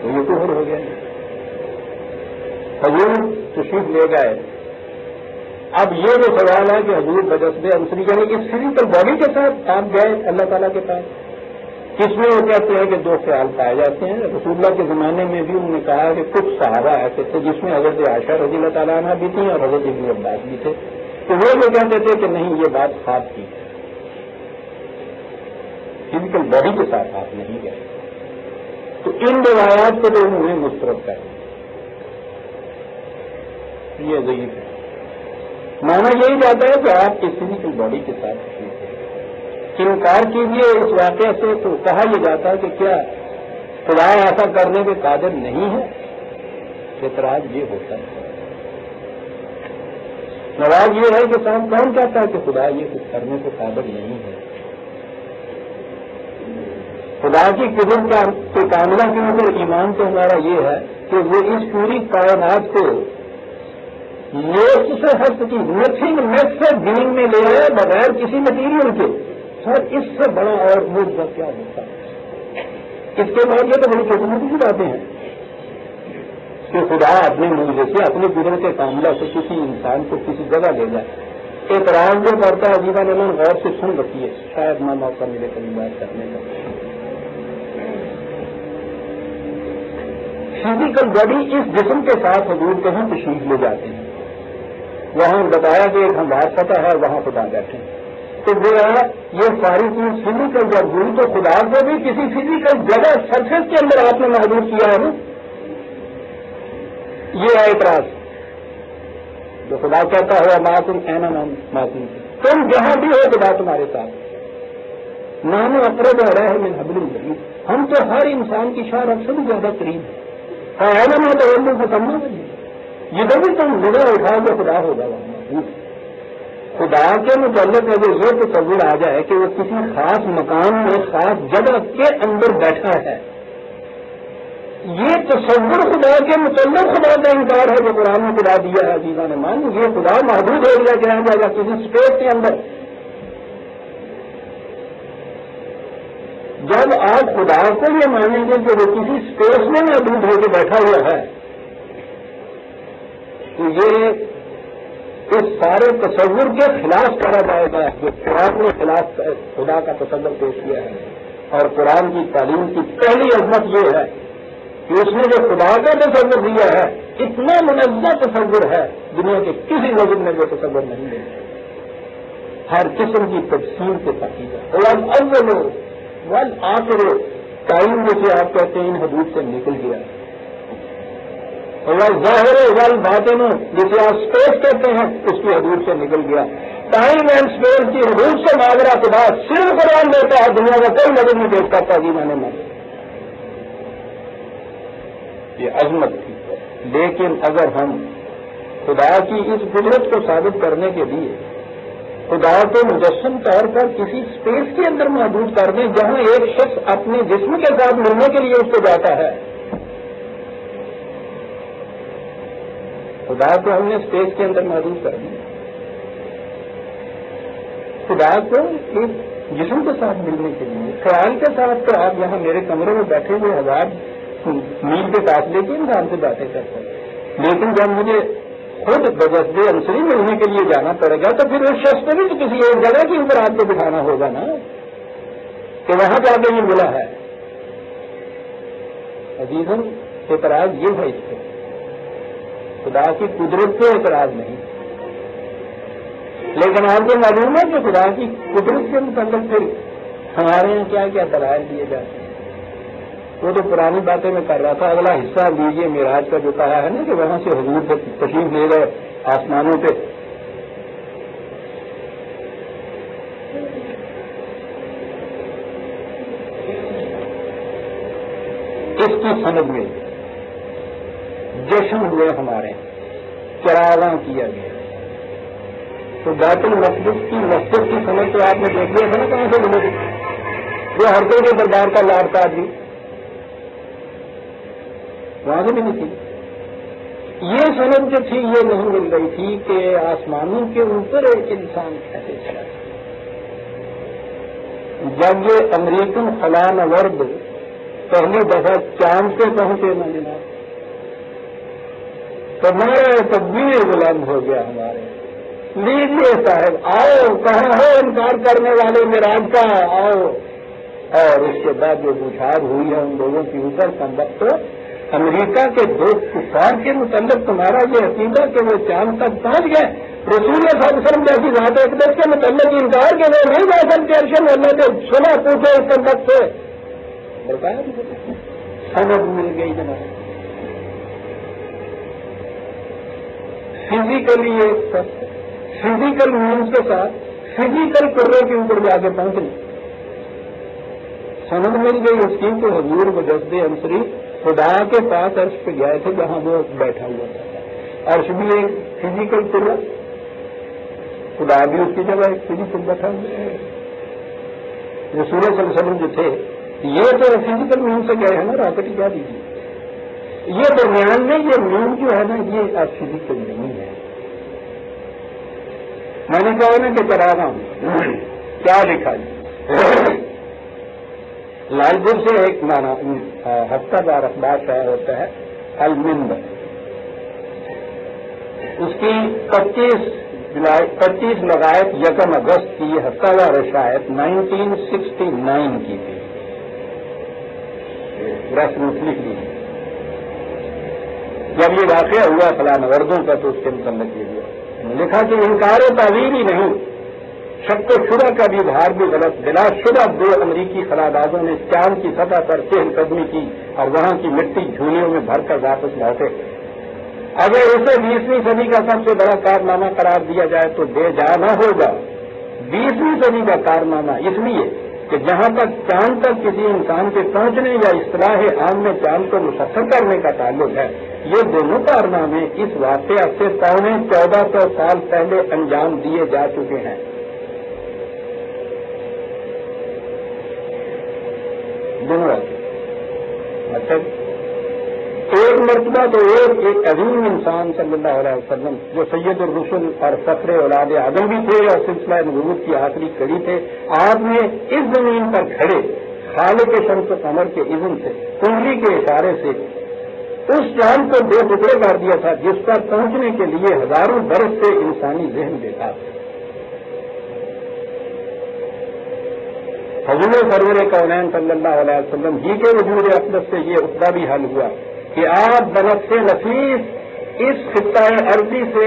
تو یہ کفر ہو گیا۔ حضور تشریف لے گئے۔ اب یہ جو سوال ہے کہ حضور بجسد انصری یعنی اس فزیکل باڈی کے ساتھ آپ گئے اللہ تعالیٰ کے پاس، اس میں وہ کہتے ہیں کہ دو خیال پائے جاتے ہیں۔ رسول اللہ کے زمانے میں بھی انہوں نے کہا کہ کچھ صحابہ ایسے تھے جس میں حضرت عائشہ رضی اللہ تعالیٰ عنہ بھی تھیں اور حضرت ابن عباس بھی تھے، تو وہ جو کہتے تھے کہ نہیں یہ بات خواب کی، فزیکل باڈی کے ساتھ آپ نہیں گئے، تو ان روایات کو تو انہوں نے مسترد کر دیا، یہ ضعیف ہے۔ مانا یہی جاتا ہے کہ آپ کی فزیکل باڈی کے ساتھ انکار کیجیے اس واقعے سے، تو کہا یہ جاتا ہے کہ کیا خدا ایسا کرنے کے قادر نہیں ہے؟ اعتراض یہ ہوتا ہے، سوال یہ ہے کہ صاحب کون کہتا ہے کہ خدا یہ کچھ کرنے کے قادر نہیں ہے؟ خدا کی قدرت کے کاملہ کے اندر ایمان تو ہمارا یہ ہے کہ وہ اس پوری کائنات کو نیس سے ہست کی نتھنگ نیس سے بینگ میں لے آئے بغیر کسی مٹیریل کے، سر اس سے بڑا اور معجزہ کیا ہوتا ہے؟ اس کے بعد یہ تو بڑی چھوٹی موٹی سی باتیں ہیں کہ خدا اپنے معجزے سے اپنے قدرت کاملہ سے کسی انسان کو کسی جگہ لے جائے۔ اعتراض جو کرتا ہے عجیبہ نے غور سے سن رکھیے، شاید نہ موقع ملے کبھی بات کرنے کا۔ فزیکل باڈی اس جسم کے ساتھ حضور کہاں تشریف لے جاتے ہیں، وہاں بتایا کہ ایک ہموار سطح ہے وہاں خدا بیٹھے ہیں، تو وہ ہے یہ ساری چیز فزیکل جب ہوئی تو خدا کو بھی کسی فزیکل جگہ سرفیس کے اندر آپ نے محدود کیا ہے نا، یہ ہے اعتراض جو خدا کہتا ہے معصوم اینا معصوم، تم جہاں بھی ہو خدا تمہارے ساتھ، نام اقرب رہے ہیں من حبل الورید، ہم تو ہر انسان کی شاہ سے بھی زیادہ قریب ہے، اینا میں تو علم سے سمجھنا نہیں، جدھر بھی تم نظر اٹھاؤ گے خدا ہوگا وہاں۔ خدا کے متعلق اگر یہ تصور آ جائے کہ وہ کسی خاص مکان میں خاص جگہ کے اندر بیٹھا ہے، یہ تصور خدا کے متعلق خدا کا انکار ہے جو قرآن میں خدا دیا ہے عزیزاں نے مان، یہ خدا محدود ہو گیا کہ جائے گا کسی اسپیس کے اندر۔ جب آپ خدا کو یہ مانیں گے کہ وہ کسی اسپیس میں محدود ہو کے بیٹھا ہوا ہے تو یہ اس سارے تصور کے خلاف کرا جائے گا جو قرآن نے خلاف خدا کا تصور پیش کیا ہے۔ اور قرآن کی تعلیم کی پہلی عظمت یہ ہے کہ اس نے جو خدا کا تصور دیا ہے اتنا منظم تصور ہے، دنیا کے کسی مذہب میں وہ تصور نہیں ملتا، ہر قسم کی تفصیل کے تحقیق اول والآخر ٹائم جیسے آپ کہتے ہیں ان حدود سے نکل گیا، ظاہر وال باطن جسے آپ اسپیس کہتے ہیں اس کی حدود سے نکل گیا، ٹائم اینڈ اسپیس کی حدود سے ماجرا کے بعد صرف قرآن دیتا ہے، دنیا کا کوئی نظر نہیں دیکھتا تھا جی میں نے یہ عظمت تھی۔ لیکن اگر ہم خدا کی اس قدرت کو ثابت کرنے کے لیے خدا کو مجسم طور پر کسی اسپیس کے اندر محدود کر دیں جہاں ایک شخص اپنے جسم کے ساتھ ملنے کے لیے اس کو جاتا ہے، خدا کو ہم نے اسپیس کے اندر محدود کر دیا، خدا کو ایک جسم کے ساتھ ملنے کے لیے خیال کے ساتھ تو آپ یہاں میرے کمرے میں بیٹھے ہوئے 1000 میل کے فاصلے کے انسان سے باتیں کرتے ہیں، لیکن جب مجھے خود بجسد انصری ملنے کے لیے جانا پڑے گا تو پھر اس شخص کو بھی تو کسی ایک جگہ کے اوپر آپ کو دکھانا ہوگا نا کہ وہاں جا کے یہ ملا ہے۔ عزیزاً اعتراض یہ ہے اس پہ، خدا کی قدرت سے اعتراض نہیں، لیکن آپ کو معلوم ہے کہ خدا کی قدرت کے متعلق پھر ہمارے یہاں کیا کیا دلائل دیے جاتے ہیں۔ وہ تو پرانی باتیں میں کر رہا تھا. اگلا حصہ لیجیے معراج کا جو کہا ہے نا کہ وہاں سے حضور سے تشریف لے گئے آسمانوں پہ. اس کی سند میں جشن ہوئے ہمارے, چراغاں کیا گیا. تو بیت المقدس کی مسجد کی سند تو آپ نے دیکھ لیا تھا نا کہاں سے ملے گی, جو ہر کوئی کے دربار کا لاڈ کا آدمی وہاں سے بھی نہیں تھی. یہ سند جو تھی یہ نہیں مل رہی تھی کہ آسمانوں کے اوپر ایک انسان کیسے چلا. جب یہ امریکن خلا نورد پہلی دفعہ چاند پہ پہنچے نہ ملا تو میرا تدبیر بلند ہو گیا ہمارے. لیجیے صاحب آؤ, کہاں ہو انکار کرنے والے معراج کا, آؤ. اور اس کے بعد جو بچھاڑ ہوئی ہے ان لوگوں کے اوپر کم وقت امریکہ کے دو کفار کے متعلق تمہارا یہ عقیدہ کہ وہ چاند تک پہنچ گئے, رسول صلی اللہ علیہ وسلم جیسی ذات اقدس کے متعلق انکار کہ وہ نہیں جا سکتے ارشد اللہ کے سنا پوچھے اس سبق سے بتایا. سند مل گئی جناب. فزیکلی ایک فزیکل مینس کے ساتھ فزیکل کرنے کے اوپر جا کے پہنچنے سند مل گئی اس کی. تو حضور مجدد انصری خدا کے پاس عرش پہ گئے تھے جہاں وہ بیٹھا ہوا تھا. عرش بھی ایک فزیکل کرا, خدا بھی اس کی جگہ ایک فزیکل بیٹھا ہوا ہے. رسول صلی اللہ علیہ وسلم جو تھے یہ تو فزیکل مین سے گئے ہیں نا, راکٹ کیا دیجیے. یہ درمیان میں یہ مین جو ہے نا یہ اب فزیکل نہیں ہے. میں نے کہا نا کہ کرا رہا ہوں کیا لکھا جی. لال پور سے ایک ہفتہ دار اخبار شائع ہوتا ہے المنبر, اس کی 25 لغائب 1 اگست کی یہ ہفتہ دار شائع 1969 کی تھی. رسم لکھ لی جب یہ واقعہ ہوا فلاں نوردوں کا تو اس کے متعلق یہ ہوا لکھا کہ انکار و تعویل ہی نہیں, شک و شبہ کا بھی اظہار بھی غلط. بلا شبہ 2 امریکی خلابازوں نے چاند کی سطح پر چہل قدمی کی اور وہاں کی مٹی جھولیوں میں بھر کر واپس لوٹے. اگر اسے 20ویں صدی کا سب سے بڑا کارنامہ قرار دیا جائے تو بے جا نہ ہوگا. 20ویں صدی کا کارنامہ اس لیے کہ جہاں تک چاند تک کسی انسان کے پہنچنے یا اصطلاح عام میں چاند کو مسخر کرنے کا تعلق ہے, یہ دونوں کارنامے اس واقعہ سے 1400 سال پہلے انجام دیے جا چکے ہیں. دونوں مطلب ایک مرتبہ تو ایک عظیم انسان صلی اللہ علیہ وسلم جو سید الرسل اور فخر اولاد آدم بھی تھے اور سلسلہ نبوت کی آخری کڑی تھے, آپ نے اس زمین پر کھڑے خالق شمس و قمر کے اذن سے کنگلی کے اشارے سے اس چاند کو 2 ٹکڑے کر دیا تھا جس پر پہنچنے کے لیے ہزاروں برس سے انسانی ذہن بیکار تھا. حضور سرور کونین صلی اللہ علیہ وسلم ہی کے وجود اقدس سے یہ عقدہ بھی حل ہوا کہ آپ بنفس نفیس اس خطہ ارضی سے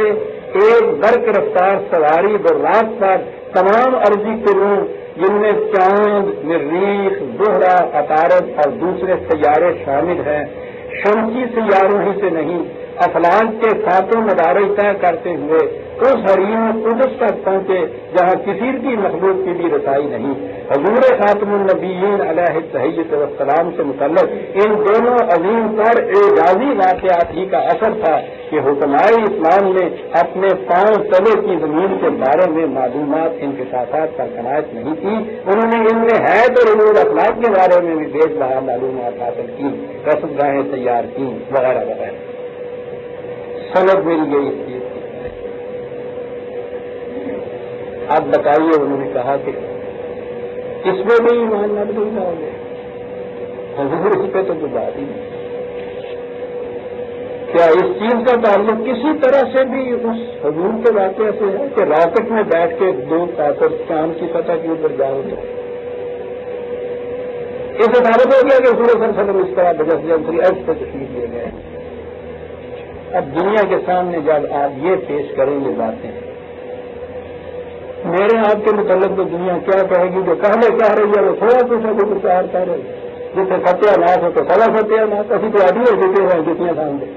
ایک برق رفتار سواری برات پر تمام ارضی کروں جن میں چاند, مریخ, زہرہ, عطارد اور دوسرے سیارے شامل ہیں, شمسی سیاروں ہی سے نہیں افلاک کے ساتوں مدارج طے کرتے ہوئے اس حریم قدس تک پہنچے جہاں کسی کی مخلوق کی بھی رسائی نہیں. حضور خاتم النبیین علیہ الصحیۃ والسلام سے متعلق ان دونوں عظیم پر اعجازی واقعات ہی کا اثر تھا کہ حکمائے اسلام نے اپنے پاؤں تلے کی زمین کے بارے میں معلومات انکشافات پر قناعت نہیں کی. انہوں نے ان میں حید اور امور اخلاق کے بارے میں بھی بے بہا معلومات حاصل کی, رسد گاہیں تیار کی وغیرہ وغیرہ. سند مل گئی اس چیز کی. اب بتائیے, انہوں نے کہا کہ اس میں بھی ایمان نہ بدل جاؤ گے, حضور اس پہ تو کوئی بات ہی نہیں. کیا اس چیز کا تعلق کسی طرح سے بھی اس حضور کے واقعے سے ہے کہ راکٹ میں بیٹھ کے 2 طاقت چاند کی سطح کے اوپر جاؤ تو اس سے ثابت ہو گیا کہ حضور صلی اللہ علیہ وسلم اس طرح بجس عرض پہ تشریف لے گئے. اب دنیا کے سامنے جب آپ یہ پیش کریں گے باتیں, میرے آپ کے متعلق تو دنیا کیا کہے گی, جو کہنے چاہ رہی ہے وہ تھوڑا کچھ ہے جو پرچار کر رہی ہے. جیسے ستیہ ناش ہو تو سلا ستیہ ناش، اسی تو آدمی ہو چکے ہیں جتنے سامنے،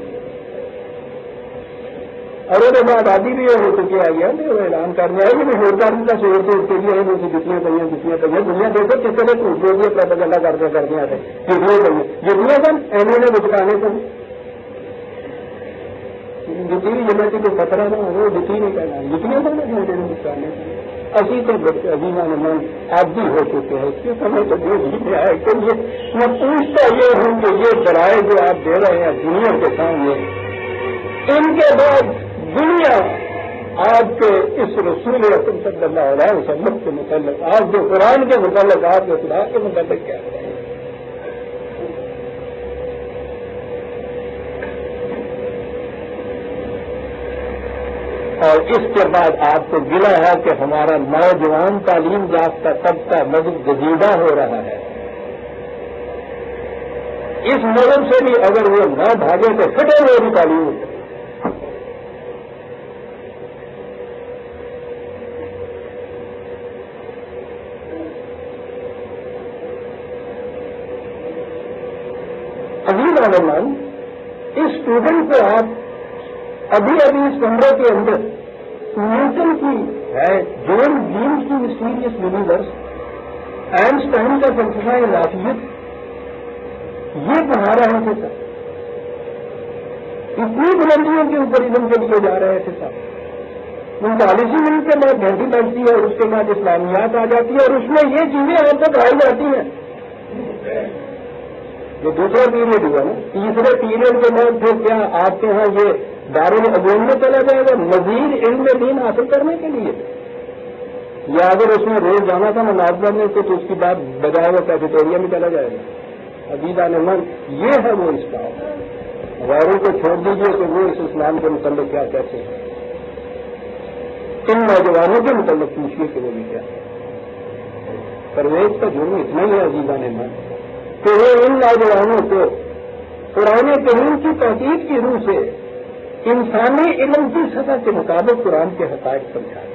اور وہ بعد آدھی بھی ہو چکی آ گیا وہ اعلان کرنے آئے کہ ہوتا کا شور سے اس کے لیے جتنی پہ دنیا دیکھو کس طرح جو بھی پروپیگنڈا کرتے آتے جتنے سن اینے نے بچکانے کو جتنی بھی جماعتی کو خطرہ نہ ہو جتنی نہیں کرنا جتنے سن بچکانے اسی تو عظیمہ نمان عادی ہو چکے ہیں، اس کے سمے تو جو بھی آئے کہ میں پوچھتا یہ ہوں کہ یہ ذرائع جو آپ دے رہے ہیں دنیا کے سامنے، ان کے بعد دنیا آپ کے اس رسول اکرم صلی اللہ علیہ وسلم کے متعلق، آپ جو قرآن کے متعلق، آپ کے خدا کے متعلق کیا ہے؟ اور اس کے بعد آپ کو گلا ہے کہ ہمارا نوجوان تعلیم یافتہ طبقہ مذہب گزیدہ ہو رہا ہے، اس مذہب سے بھی اگر وہ نہ بھاگے تو پھٹے ہوئے بھی تعلیم ہوتے۔ عزیز عالمان، اس اسٹوڈنٹ کو آپ ابھی اس کمرے کے اندر نیوٹن کی ہے جون جیمز کی مسٹیریس یونیورس، آئنسٹائن کا فلسفہ لاطیت، یہ پڑھا رہے تھے سر، اتنی بلندیوں کے اوپر علم کے لیے جا رہے تھے سر، 39 منٹ کے بعد گھنٹی بجتی ہے اور اس کے بعد اسلامیات آ جاتی ہے اور اس میں یہ چیزیں آپ کو پڑھائی جاتی ہیں۔ یہ دوسرا پیریڈ ہوا نا، تیسرے پیریڈ کے بعد پھر کیا آپ کے ہاں یہ دارالعلوم میں چلا جائے گا مزید علم دین حاصل کرنے کے لیے، یا اگر اس میں روز جانا تھا نماز پڑھنے کو تو اس کی بات بجائے وہ کیفیٹیریا میں چلا جائے گا۔ عزیز عالمان، یہ ہے وہ اسلام، غیروں کو چھوڑ دیجیے کہ وہ اس اسلام کے متعلق کیا کہتے ہیں، ان نوجوانوں کے متعلق پوچھیے کہ وہ بھی کیا ہے۔ پرویز کا جرم اتنا ہی ہے عزیز عالمان کہ وہ ان نوجوانوں کو قرآن کریم کی تحقیق کی روح سے انسانی علم کی سطح کے مطابق قرآن کے حقائق سمجھاتا ہے،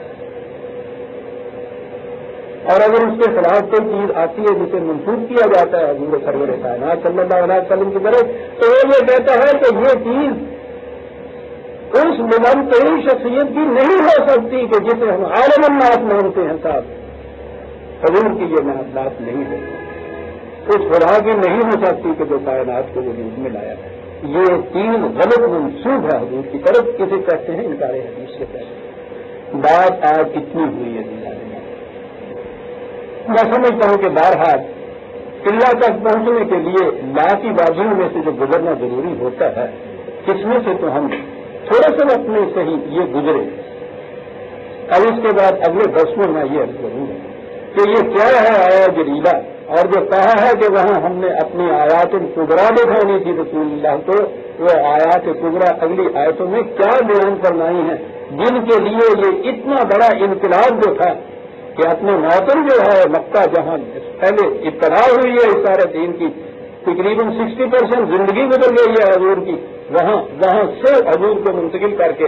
اور اگر اس کے خلاف کوئی چیز آتی ہے جسے منسوخ کیا جاتا ہے حضور سرور کائنات صلی اللہ علیہ وسلم کی طرف، تو وہ یہ کہتا ہے کہ یہ چیز اس بلند ترین شخصیت کی نہیں ہو سکتی کہ جسے ہم عالم الناس مانتے ہیں صاحب، حضور کی یہ محبت نہیں ہے، اس خدا کی نہیں ہو سکتی کہ جو کائنات کو وجود میں لایا ہے۔ یہ چیز غلط منسوخ ہے حضور کی طرف، کسے کہتے ہیں انکار حدیث سے کہتے ہیں۔ بات آج اتنی ہوئی ہے میں سمجھتا ہوں کہ بہرحال قلعہ تک پہنچنے کے لیے لا کی بازیوں میں سے جو گزرنا ضروری ہوتا ہے، اس میں سے تو ہم تھوڑا سا اپنے سے ہی یہ گزرے۔ اب اس کے بعد اگلے درس میں یہ عرض کروں گا کہ یہ کیا ہے آیا جلیلہ، اور جو کہا ہے کہ وہاں ہم نے اپنی آیات کبریٰ دکھانی تھی رسول اللہ کو، وہ آیات کبریٰ اگلی آیتوں میں کیا بیان فرمائی ہیں، جن کے لیے یہ اتنا بڑا انقلاب جو تھا کہ اپنے موسم جو ہے مکہ جہاں پہلے ابتدا ہوئی ہے اس سارے دین کی، تقریباً 60% زندگی گزر گئی ہے حضور کی، وہاں سے حضور کو منتقل کر کے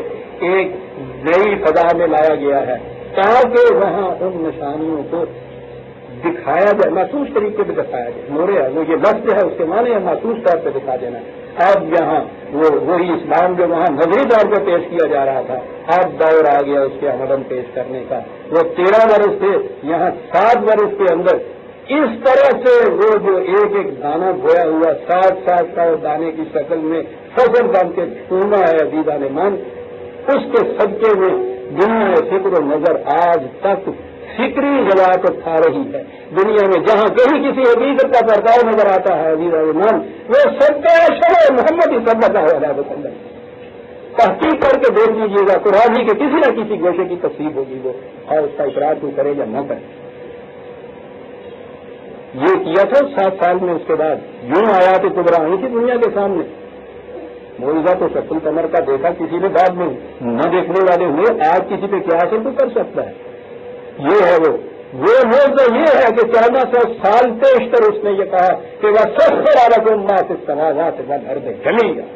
ایک نئی فضا میں لایا گیا ہے تاکہ وہاں ان نشانیوں کو دکھایا جائے، محسوس طریقے پہ دکھایا جائے۔ مورے وہ یہ لفظ ہے، اس کے معنی ہے محسوس طور پہ دکھا دینا۔ اب یہاں وہی اسلام جو وہاں نظری طور پہ پیش کیا جا رہا تھا، اب دور آ گیا اس کے عملاً پیش کرنے کا۔ وہ 13 برس تھے، یہاں 7 برس کے اندر اس طرح سے وہ جو ایک ایک دانہ بویا ہوا 7 دانے کی شکل میں فصل بن کے چھونا ہے عزیز عالمان، اس کے صدقے میں دنیا فکر و نظر آج تک فکری جماعت کھا رہی ہے۔ دنیا میں جہاں کہیں کسی حقیقت کا پرداؤ نظر آتا ہے عزیز عالمان، وہ سب کا شرع محمد صلی اللہ علیہ وسلم تحقیق کر کے دیکھ لیجیے گا، قرآن ہی کے کسی نہ کسی گوشے کی تفسیر ہوگی وہ، اور اس کا اقرار تو کرے یا نہ کرے۔ یہ کیا تھا 7 سال میں، اس کے بعد یوں آیات کبریٰ آئی تھی دنیا کے سامنے۔ معجزہ تو شمس القمر کا دیکھا کسی نے، بعد میں نہ دیکھنے والے ہوئے، آج کسی پہ کیا اثر تو کر سکتا ہے۔ یہ ہے وہ موضوع یہ ہے کہ 1400 سال پیشتر اس نے یہ کہا کہ وہ سخر علیکم ما فی السماوات والارض جمیعا،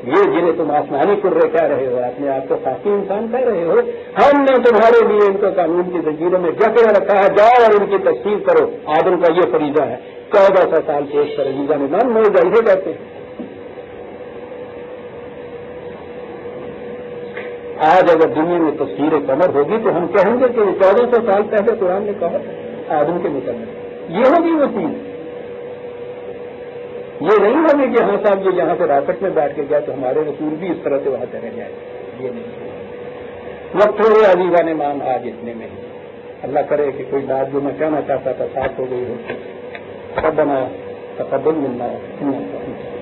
یہ جنہیں تم آسمانی کرے کہہ رہے ہو، اپنے آپ کو خاکی انسان کہہ رہے ہو، ہم نے تمہارے لیے ان کو قانون کی زنجیروں میں جکڑے رکھا ہے، جاؤ اور ان کی تفسیر کرو۔ آدم کا یہ فریضہ ہے 1400 سال پیش کرے گی نظام موجودہ اسے کہتے ہیں. آج اگر دنیا میں تصویر قمر ہوگی تو ہم کہیں گے کہ 1400 سال پہلے قرآن نے کہا آدم کے متعلق یہ ہوگی وہ چیز. یہ نہیں ہوگی کہ ہاں صاحب یہ یہاں سے راکٹ میں بیٹھ کے گیا تو ہمارے رسول بھی اس طرح سے وہاں چلے جائیں. یہ نہیں وقت تھوڑے عزیزان امام آج اتنے میں ہی. اللہ کرے کہ کوئی بات جو میں کہنا چاہتا تھا ساتھ ہو گئی ہو. ربنا تقبل منا انك